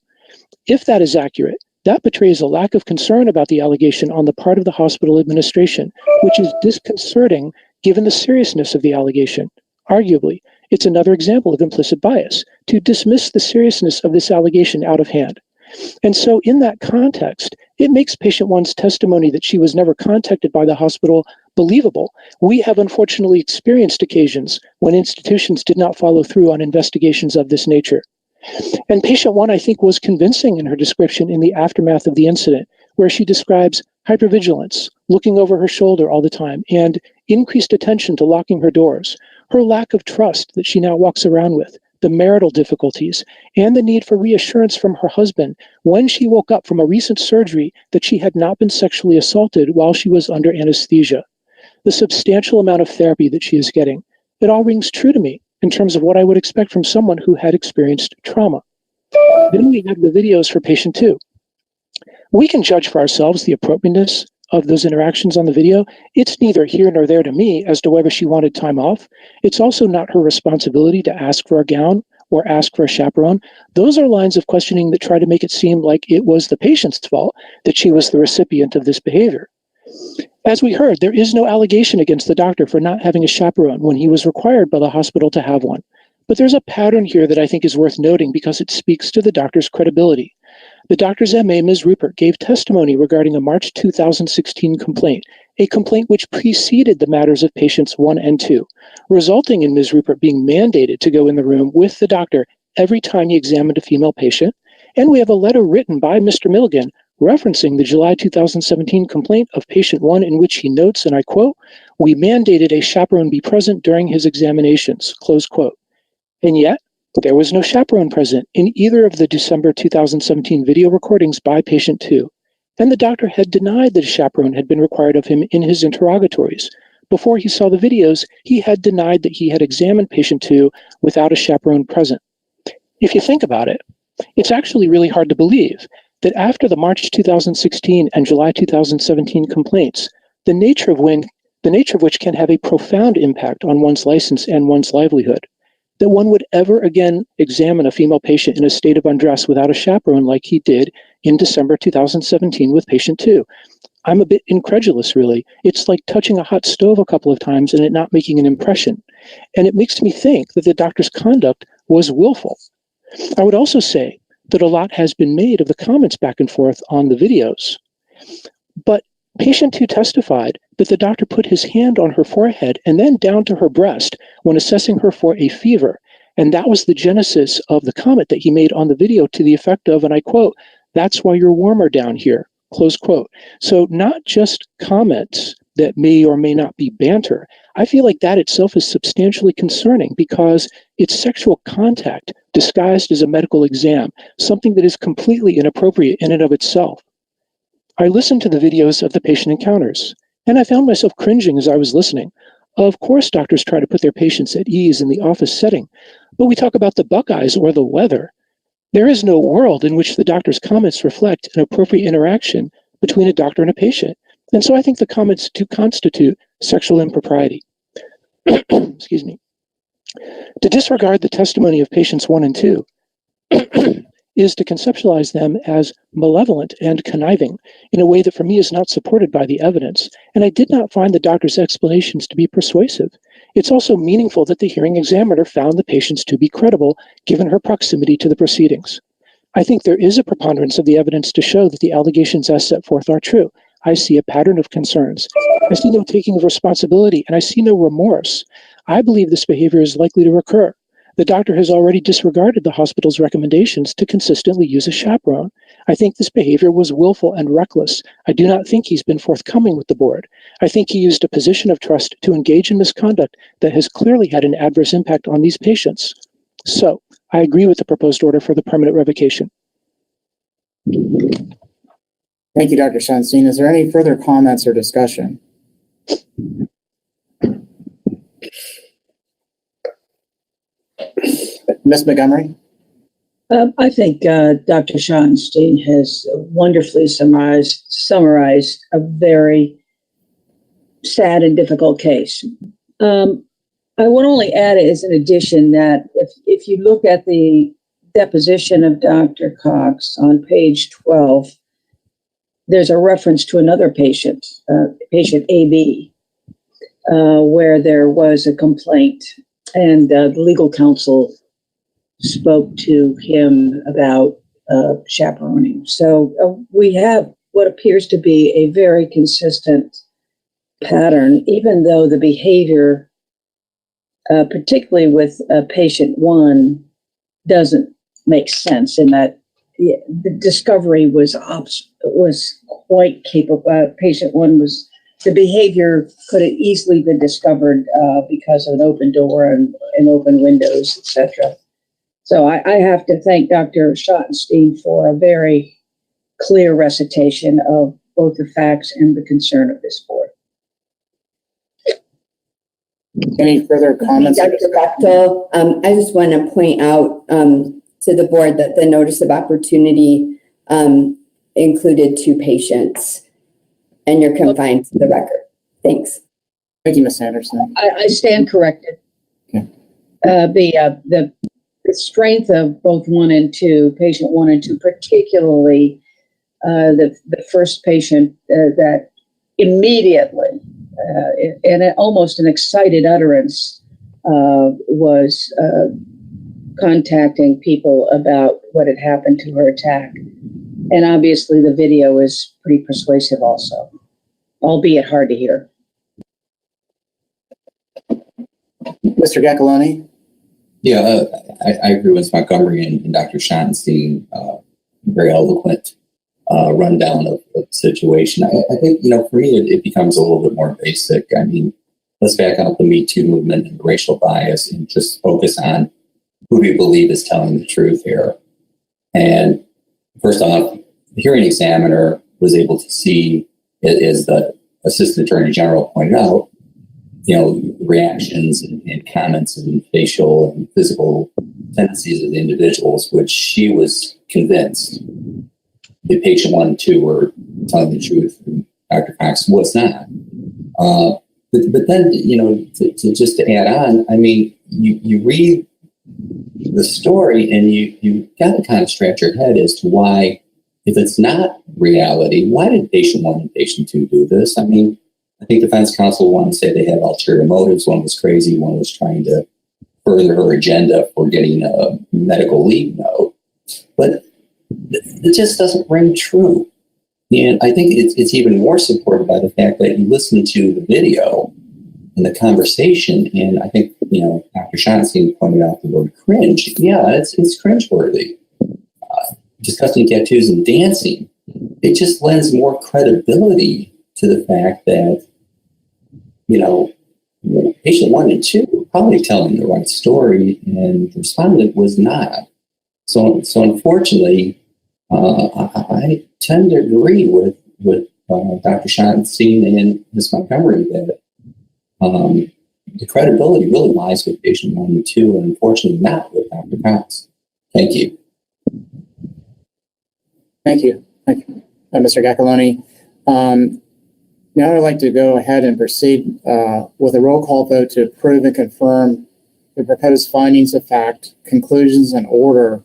S2: If that is accurate, that betrays a lack of concern about the allegation on the part of the hospital administration, which is disconcerting given the seriousness of the allegation. Arguably, it's another example of implicit bias to dismiss the seriousness of this allegation out of hand. And so in that context, it makes patient 1's testimony that she was never contacted by the hospital believable. We have unfortunately experienced occasions when institutions did not follow through on investigations of this nature. And patient 1, I think, was convincing in her description in the aftermath of the incident, where she describes hypervigilance, looking over her shoulder all the time, and increased attention to locking her doors, her lack of trust that she now walks around with, the marital difficulties, and the need for reassurance from her husband when she woke up from a recent surgery that she had not been sexually assaulted while she was under anesthesia. The substantial amount of therapy that she is getting, it all rings true to me in terms of what I would expect from someone who had experienced trauma. Then we have the videos for patient 2. We can judge for ourselves the appropriateness of those interactions on the video. It's neither here nor there to me as to whether she wanted time off. It's also not her responsibility to ask for a gown or ask for a chaperone. Those are lines of questioning that try to make it seem like it was the patient's fault that she was the recipient of this behavior. As we heard, there is no allegation against the doctor for not having a chaperone when he was required by the hospital to have one. But there's a pattern here that I think is worth noting because it speaks to the doctor's credibility. The doctor's MA, Ms. Rupert, gave testimony regarding a March 2016 complaint, a complaint which preceded the matters of patients 1 and 2, resulting in Ms. Rupert being mandated to go in the room with the doctor every time he examined a female patient. And we have a letter written by Mr. Milligan referencing the July 2017 complaint of patient 1 in which he notes, and I quote, "We mandated a chaperone be present during his examinations," close quote. And yet, there was no chaperone present in either of the December 2017 video recordings by patient 2. And the doctor had denied that a chaperone had been required of him in his interrogatories. Before he saw the videos, he had denied that he had examined patient 2 without a chaperone present. If you think about it, it's actually really hard to believe that after the March 2016 and July 2017 complaints, the nature of which can have a profound impact on one's license and one's livelihood, that one would ever again examine a female patient in a state of undress without a chaperone like he did in December 2017 with patient 2. I'm a bit incredulous, really. It's like touching a hot stove a couple of times and it not making an impression. And it makes me think that the doctor's conduct was willful. I would also say that a lot has been made of the comments back and forth on the videos. But patient 2 testified that the doctor put his hand on her forehead and then down to her breast when assessing her for a fever. And that was the genesis of the comment that he made on the video to the effect of, and I quote, "That's why you're warmer down here," close quote. So not just comments that may or may not be banter. I feel like that itself is substantially concerning because it's sexual contact disguised as a medical exam, something that is completely inappropriate in and of itself. I listened to the videos of the patient encounters, and I found myself cringing as I was listening. Of course, doctors try to put their patients at ease in the office setting, but we talk about the Buckeyes or the weather. There is no world in which the doctor's comments reflect an appropriate interaction between a doctor and a patient. And so I think the comments do constitute sexual impropriety. Excuse me. To disregard the testimony of patients 1 and 2 is to conceptualize them as malevolent and conniving in a way that for me is not supported by the evidence. And I did not find the doctor's explanations to be persuasive. It's also meaningful that the hearing examiner found the patients to be credible given her proximity to the proceedings. I think there is a preponderance of the evidence to show that the allegations as set forth are true. I see a pattern of concerns. I see no taking of responsibility, and I see no remorse. I believe this behavior is likely to recur. The doctor has already disregarded the hospital's recommendations to consistently use a chaperone. I think this behavior was willful and reckless. I do not think he's been forthcoming with the board. I think he used a position of trust to engage in misconduct that has clearly had an adverse impact on these patients. So, I agree with the proposed order for the permanent revocation.
S3: Thank you, Dr. Schonstein. Is there any further comments or discussion? Ms. Montgomery?
S4: I think Dr. Schonstein has wonderfully summarized a very sad and difficult case. I would only add as an addition that if you look at the deposition of Dr. Cox on page 12, there's a reference to another patient, patient AB, where there was a complaint, and the legal counsel spoke to him about chaperoning. So we have what appears to be a very consistent pattern, even though the behavior, particularly with patient 1, doesn't make sense in that the discovery was quite capable. Patient 1 the behavior could have easily been discovered because of an open door and open windows, etc. So I have to thank Dr. Schottenstein for a very clear recitation of both the facts and the concern of this board.
S3: Any further comments?
S8: Dr. Bechtel, I just want to point out to the board that the notice of opportunity included 2 patients, and you're confined to the record. Thanks.
S3: Thank you, Ms. Anderson.
S4: I stand corrected.
S3: Okay.
S4: The strength of both 1 and 2, patient 1 and 2, particularly the first patient that immediately, and almost an excited utterance, was contacting people about what had happened to her attack. And obviously the video is pretty persuasive also, albeit hard to hear.
S3: Mr. Giacalone?
S5: Yeah, I agree with Montgomery and Dr. Schottenstein. Very eloquent rundown of the situation. I think, for me, it becomes a little bit more basic. I mean, let's back out the Me Too movement and racial bias and just focus on who we believe is telling the truth here. And first off, the hearing examiner was able to see, as the Assistant Attorney General pointed out, reactions and comments and facial and physical tendencies of the individuals, which she was convinced that patient 1 and 2 were telling the truth, and Dr. Cox was not. But then, just to add on, I mean, you read the story and you got to kind of scratch your head as to why, if it's not reality, why did patient 1 and patient 2 do this? I mean, I think defense counsel wanted to say they had ulterior motives. One was crazy. One was trying to further her agenda for getting a medical leave note. But it just doesn't ring true. And I think it's even more supported by the fact that you listen to the video and the conversation. And I think, Dr. Schottenstein pointed out the word cringe. Yeah, it's cringeworthy. Discussing tattoos and dancing, it just lends more credibility to the fact that, patient 1 and 2 were probably telling the right story and the respondent was not. So unfortunately, I tend to agree with Dr. Schottenstein and Ms. Montgomery that the credibility really lies with patient 1 and 2, and unfortunately not with Dr. Cox. Thank you.
S3: Thank you, Mr. Giacalone. Now I'd like to go ahead and proceed with a roll call vote to approve and confirm the proposed findings of fact, conclusions, and order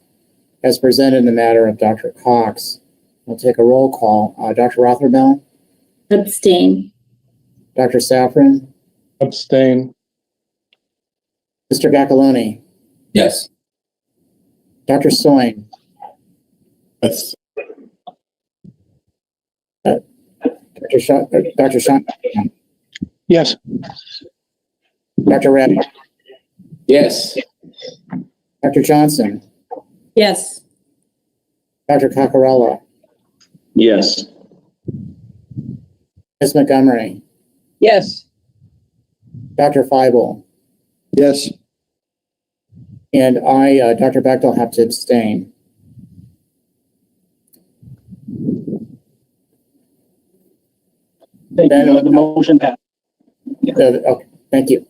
S3: as presented in the matter of Dr. Cox. I'll take a roll call. Dr. Rothermel?
S8: Abstain.
S3: Dr. Safran?
S10: Abstain.
S3: Mr. Giacalone?
S5: Yes.
S3: Dr. Soin?
S10: Yes.
S3: Dr. Sean?
S2: Yes.
S3: Dr. Reddy?
S5: Yes.
S3: Dr. Johnson?
S4: Yes.
S3: Dr. Coccarella?
S11: Yes.
S3: Ms. Montgomery?
S4: Yes.
S3: Dr. Feibel?
S9: Yes.
S3: And I, Dr. Bechtel, have to abstain.
S11: Thank you. The motion passed.
S3: Okay, thank you.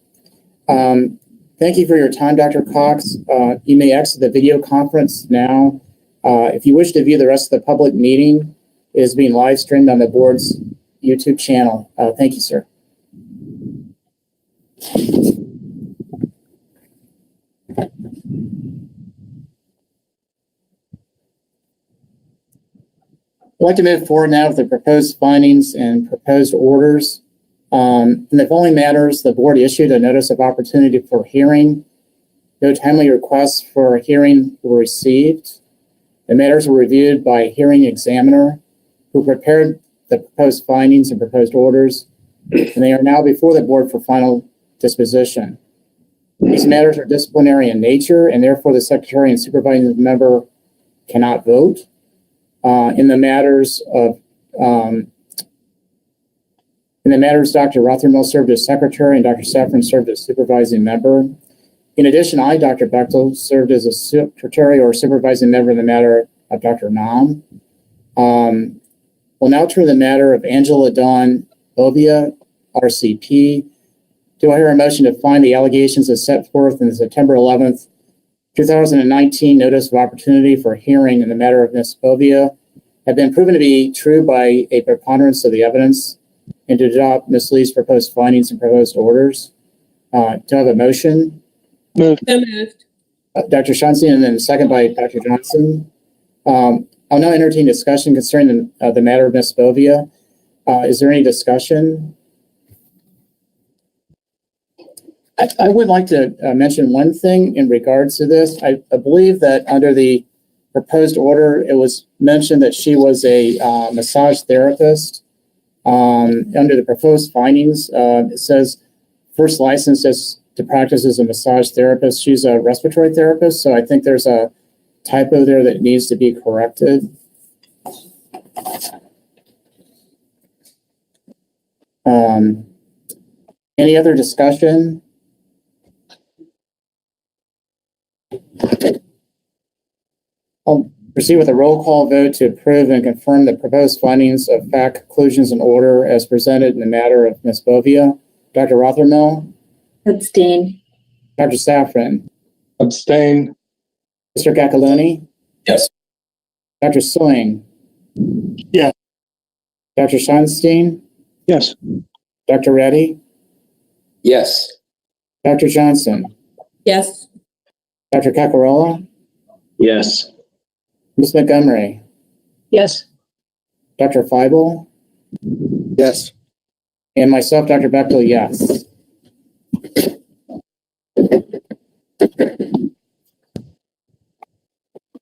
S3: Thank you for your time, Dr. Cox. You may exit the video conference now. If you wish to view the rest of the public meeting, it is being live streamed on the board's YouTube channel. Thank you, sir. I'd like to move forward now with the proposed findings and proposed orders. In the following matters, the board issued a notice of opportunity for hearing. No timely requests for a hearing were received. The matters were reviewed by a hearing examiner who prepared the proposed findings and proposed orders, and they are now before the board for final disposition. These matters are disciplinary in nature, and therefore the secretary and supervising member cannot vote. In the matters, Dr. Rothermel served as secretary and Dr. Safran served as supervising member. In addition, I, Dr. Bechtel, served as a secretary or supervising member in the matter of Dr. Nam. We'll now turn to the matter of Angela Dawn Bovia, RCP. Do I hear a motion to find the allegations as set forth in the September 11th, 2019 Notice of Opportunity for Hearing in the matter of Ms. Bovia have been proven to be true by a preponderance of the evidence, and to adopt Ms. Lee's proposed findings and proposed orders? Do I have a motion?
S2: Moved.
S4: So moved.
S3: Dr. Schottenstein, and then second by Dr. Johnson. I'll now entertain discussion concerning the matter of Ms. Bovia. Is there any discussion? I would like to mention one thing in regards to this. I believe that under the proposed order, it was mentioned that she was a massage therapist. Under the proposed findings, it says first licensed to practice as a massage therapist. She's a respiratory therapist, so I think there's a typo there that needs to be corrected. Any other discussion? I'll proceed with a roll call vote to approve and confirm the proposed findings of fact, conclusions, and order as presented in the matter of Ms. Bovia. Dr. Rothermill?
S8: Abstain.
S3: Dr. Safran?
S10: Abstain.
S3: Mr. Gacaloni?
S5: Yes.
S3: Dr. Swing?
S10: Yes.
S3: Dr. Schonstein?
S2: Yes.
S3: Dr. Reddy?
S5: Yes.
S3: Dr. Johnson?
S4: Yes.
S3: Dr. Cacarola?
S10: Yes.
S3: Ms. Montgomery?
S4: Yes.
S3: Dr. Feibel?
S9: Yes.
S3: And myself, Dr. Bechtel, yes.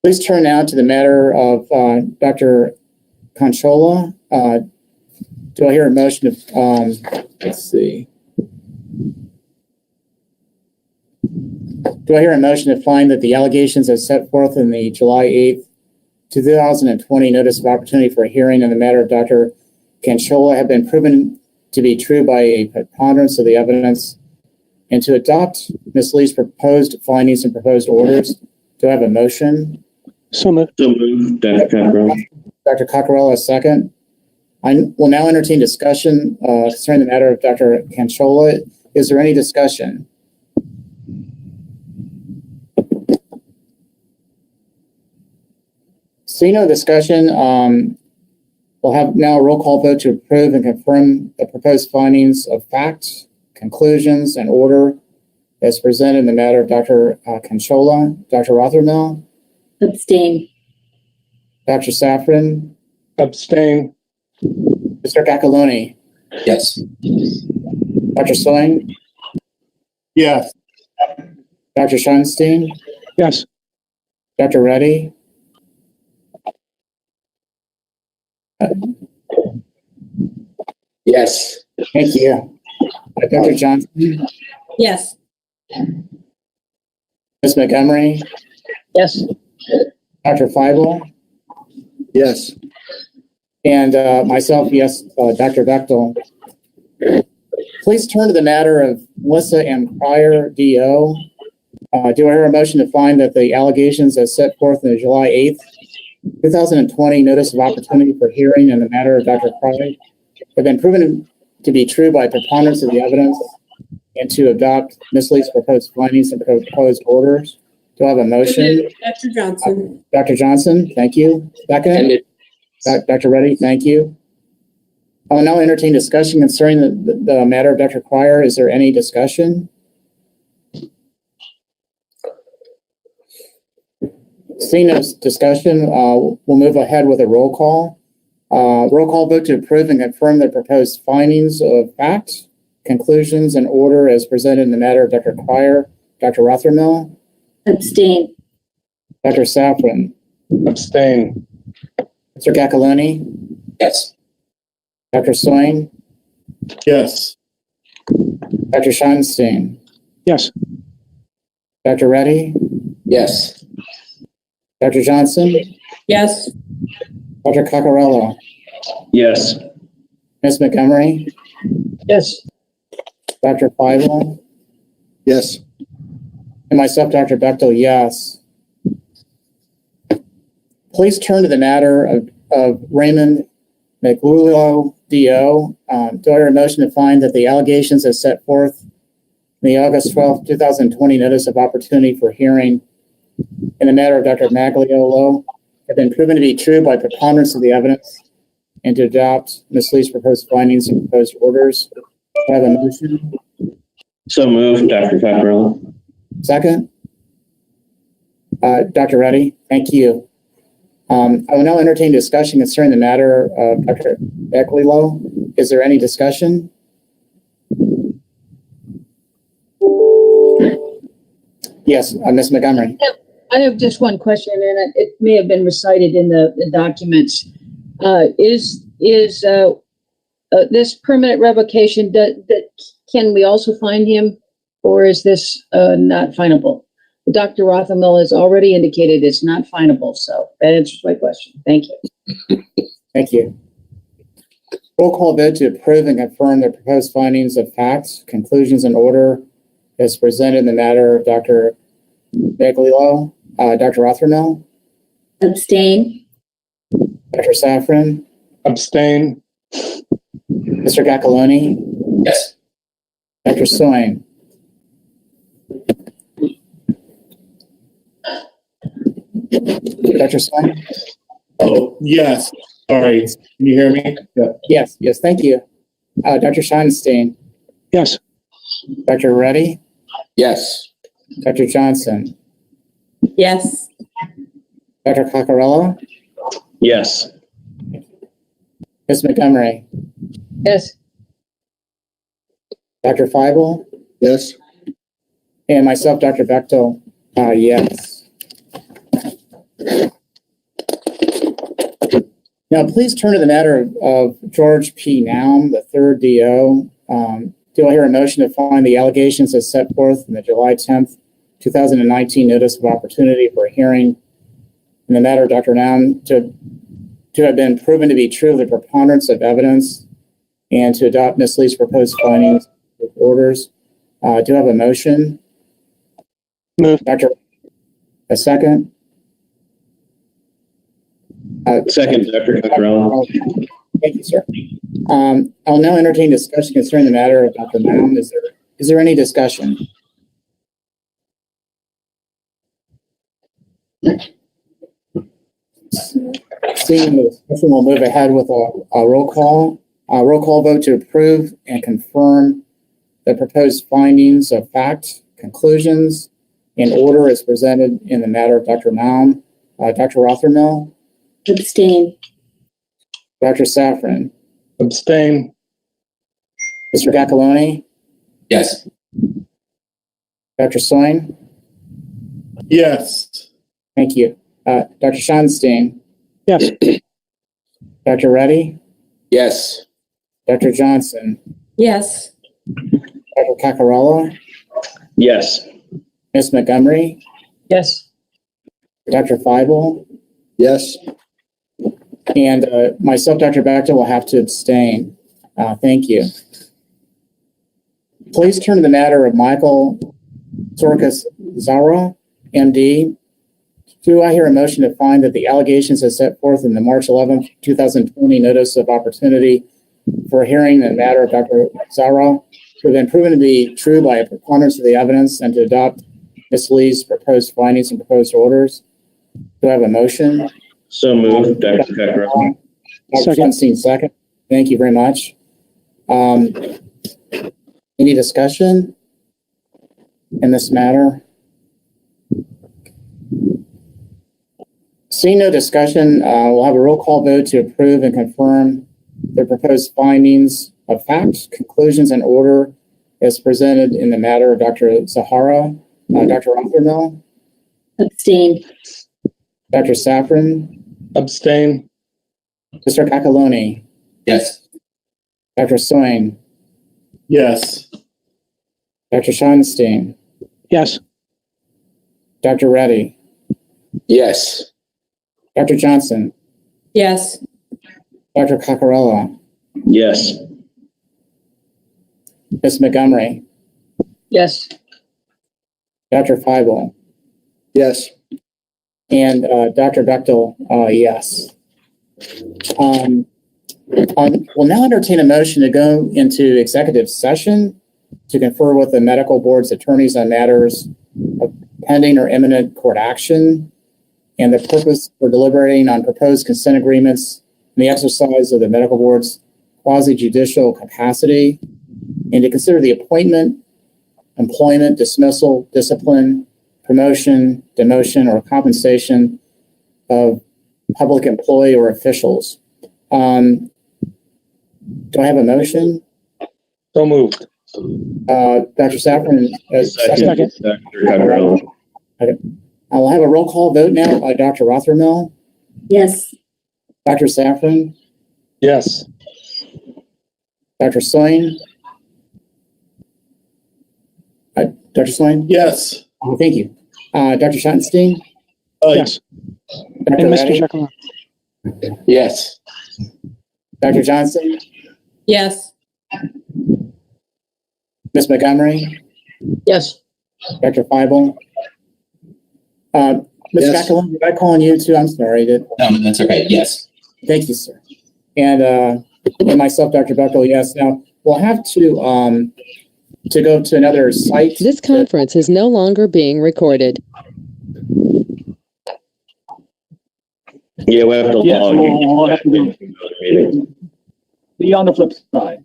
S3: Please turn now to the matter of Dr. Conchola. Do I hear a motion of, let's see. Do I hear a motion to find that the allegations as set forth in the July 8th, 2020 Notice of Opportunity for a Hearing in the matter of Dr. Conchola have been proven to be true by a preponderance of the evidence, and to adopt Ms. Lee's proposed findings and proposed orders? Do I have a motion?
S2: So moved.
S10: So moved, Dr. Cockrell.
S3: Dr. Cockrell, a second. I will now entertain discussion concerning the matter of Dr. Conchola. Is there any discussion? Seeing no discussion, we'll have now a roll call vote to approve and confirm the proposed findings of fact, conclusions, and order as presented in the matter of Dr. Conchola. Dr. Rothermill?
S8: Abstain.
S3: Dr. Safran?
S10: Abstain.
S3: Mr. Gacaloni?
S5: Yes.
S3: Dr. Swing?
S10: Yes.
S3: Dr. Schonstein?
S2: Yes.
S3: Dr. Reddy?
S5: Yes.
S3: Thank you. Dr. Johnson?
S4: Yes.
S3: Ms. Montgomery?
S4: Yes.
S3: Dr. Feibel?
S9: Yes.
S3: And myself, yes, Dr. Bechtel. Please turn to the matter of Melissa M. Cryer, DO. Do I hear a motion to find that the allegations as set forth in the July 8th, 2020 Notice of Opportunity for Hearing in the matter of Dr. Cryer have been proven to be true by preponderance of the evidence, and to adopt Ms. Lee's proposed findings and proposed orders? Do I have a motion?
S4: Dr. Johnson.
S3: Dr. Johnson, thank you. Second? Dr. Reddy, thank you. I will now entertain discussion concerning the matter of Dr. Cryer. Is there any discussion? Seeing no discussion, we'll move ahead with a roll call. Roll call vote to approve and confirm the proposed findings of fact, conclusions, and order as presented in the matter of Dr. Cryer. Dr. Rothermill?
S8: Abstain.
S3: Dr. Safran?
S10: Abstain.
S3: Mr. Gacaloni?
S5: Yes.
S3: Dr. Swing?
S10: Yes.
S3: Dr. Schonstein?
S2: Yes.
S3: Dr. Reddy?
S5: Yes.
S3: Dr. Johnson?
S4: Yes.
S3: Dr. Coccarello?
S10: Yes.
S3: Ms. Montgomery?
S4: Yes.
S3: Dr. Feibel?
S9: Yes.
S3: And myself, Dr. Bechtel, yes. Please turn to the matter of Raymond McLulo, DO. Do I hear a motion to find that the allegations as set forth in the August 12th, 2020 Notice of Opportunity for Hearing in the matter of Dr. Magliolo have been proven to be true by preponderance of the evidence, and to adopt Ms. Lee's proposed findings and proposed orders? Do I have a motion?
S10: So moved, Dr. Cockrell.
S3: Second? Dr. Reddy, thank you. I will now entertain discussion concerning the matter of Dr. Equililo. Is there any discussion? Yes, Ms. Montgomery.
S4: I have just one question, and it may have been recited in the documents. Is this permanent revocation, can we also find him, or is this not finable? Dr. Rothermel has already indicated it's not finable, so that answers my question. Thank you.
S3: Thank you. Roll call vote to approve and confirm the proposed findings of facts, conclusions, and order as presented in the matter of Dr. Beglilo. Dr. Rothermel?
S8: Abstain.
S3: Dr. Safran?
S2: Abstain.
S3: Mr. Gacaloni?
S5: Yes.
S3: Dr. Soin? Dr. Soin?
S10: Oh, yes. Sorry. Can you hear me? Yeah.
S3: Yes, thank you. Dr. Scheinstein?
S2: Yes.
S3: Dr. Reddy?
S12: Yes.
S3: Dr. Johnson?
S8: Yes.
S3: Dr. Coccarello?
S10: Yes.
S3: Ms. Montgomery?
S4: Yes.
S3: Dr. Feibel?
S9: Yes.
S3: And myself, Dr. Bechtel, yes. Now, please turn to the matter of George P. Naum, the third DO. Do I hear a motion to find the allegations as set forth in the July 10th, 2019 Notice of Opportunity for a hearing in the matter of Dr. Naum to have been proven to be true of the preponderance of evidence and to adopt Ms. Lee's proposed findings with orders? Do I have a motion?
S2: Move.
S3: Dr. A second?
S10: Second, Dr. Coccarello.
S3: Thank you, sir. I'll now entertain discussion concerning the matter of Dr. Naum. Is there any discussion? Seeing the discussion, we'll move ahead with a roll call. A roll call vote to approve and confirm the proposed findings of fact, conclusions, and order as presented in the matter of Dr. Naum. Dr. Rothermel?
S8: Abstain.
S3: Dr. Safran?
S2: Abstain.
S3: Mr. Gacaloni?
S5: Yes.
S3: Dr. Soin?
S10: Yes.
S3: Thank you. Dr. Scheinstein?
S2: Yes.
S3: Dr. Reddy?
S12: Yes.
S3: Dr. Johnson?
S8: Yes.
S3: Dr. Coccarello?
S10: Yes.
S3: Ms. Montgomery?
S4: Yes.
S3: Dr. Feibel?
S9: Yes.
S3: And myself, Dr. Bechtel, will have to abstain. Thank you. Please turn to the matter of Michael Sorkas Zara, MD. Do I hear a motion to find that the allegations as set forth in the March 11th, 2020 Notice of Opportunity for a hearing in the matter of Dr. Zara have been proven to be true by a preponderance of the evidence and to adopt Ms. Lee's proposed findings and proposed orders? Do I have a motion?
S10: So moved, Dr. Coccarello.
S3: Dr. Scheinstein, second. Thank you very much. Any discussion in this matter? Seeing no discussion, we'll have a roll call vote to approve and confirm the proposed findings of fact, conclusions, and order as presented in the matter of Dr. Zahara. Dr. Rothermel?
S8: Abstain.
S3: Dr. Safran?
S2: Abstain.
S3: Mr. Cacaloni?
S5: Yes.
S3: Dr. Soin?
S10: Yes.
S3: Dr. Scheinstein?
S2: Yes.
S3: Dr. Reddy?
S12: Yes.
S3: Dr. Johnson?
S8: Yes.
S3: Dr. Coccarello?
S10: Yes.
S3: Ms. Montgomery?
S4: Yes.
S3: Dr. Feibel?
S9: Yes.
S3: And Dr. Bechtel, yes. We'll now entertain a motion to go into executive session to confer with the medical board's attorneys on matters of pending or imminent court action and the purpose for deliberating on proposed consent agreements and the exercise of the medical board's quasi-judicial capacity, and to consider the appointment, employment, dismissal, discipline, promotion, demotion, or compensation of public employee or officials. Do I have a motion?
S10: So moved.
S3: Dr. Safran,
S2: Second.
S3: I'll have a roll call vote now by Dr. Rothermel,
S8: Yes.
S3: Dr. Safran,
S10: Yes.
S3: Dr. Swain. Dr. Swain?
S10: Yes.
S3: Oh, thank you. Dr. Schottenstein?
S2: Yes.
S3: Dr.
S2: And Mr.
S3: Reddy?
S2: Giacomo.
S10: Yes.
S3: Dr. Johnson?
S4: Yes.
S3: Ms. Montgomery?
S4: Yes.
S3: Dr. Feibel? Ms.
S9: Yes.
S3: Jacqueline, did I call on you too? I'm sorry.
S5: No, that's okay. Yes.
S3: Thank you, sir. And myself, Dr. Bechtel, yes. Now, we'll have to go to another site.
S1: This conference is no longer being recorded.
S15: Yeah, we'll have to
S11: Yes,
S15: log in.
S11: we'll have to do.
S15: Meeting.
S11: Be on the flip side.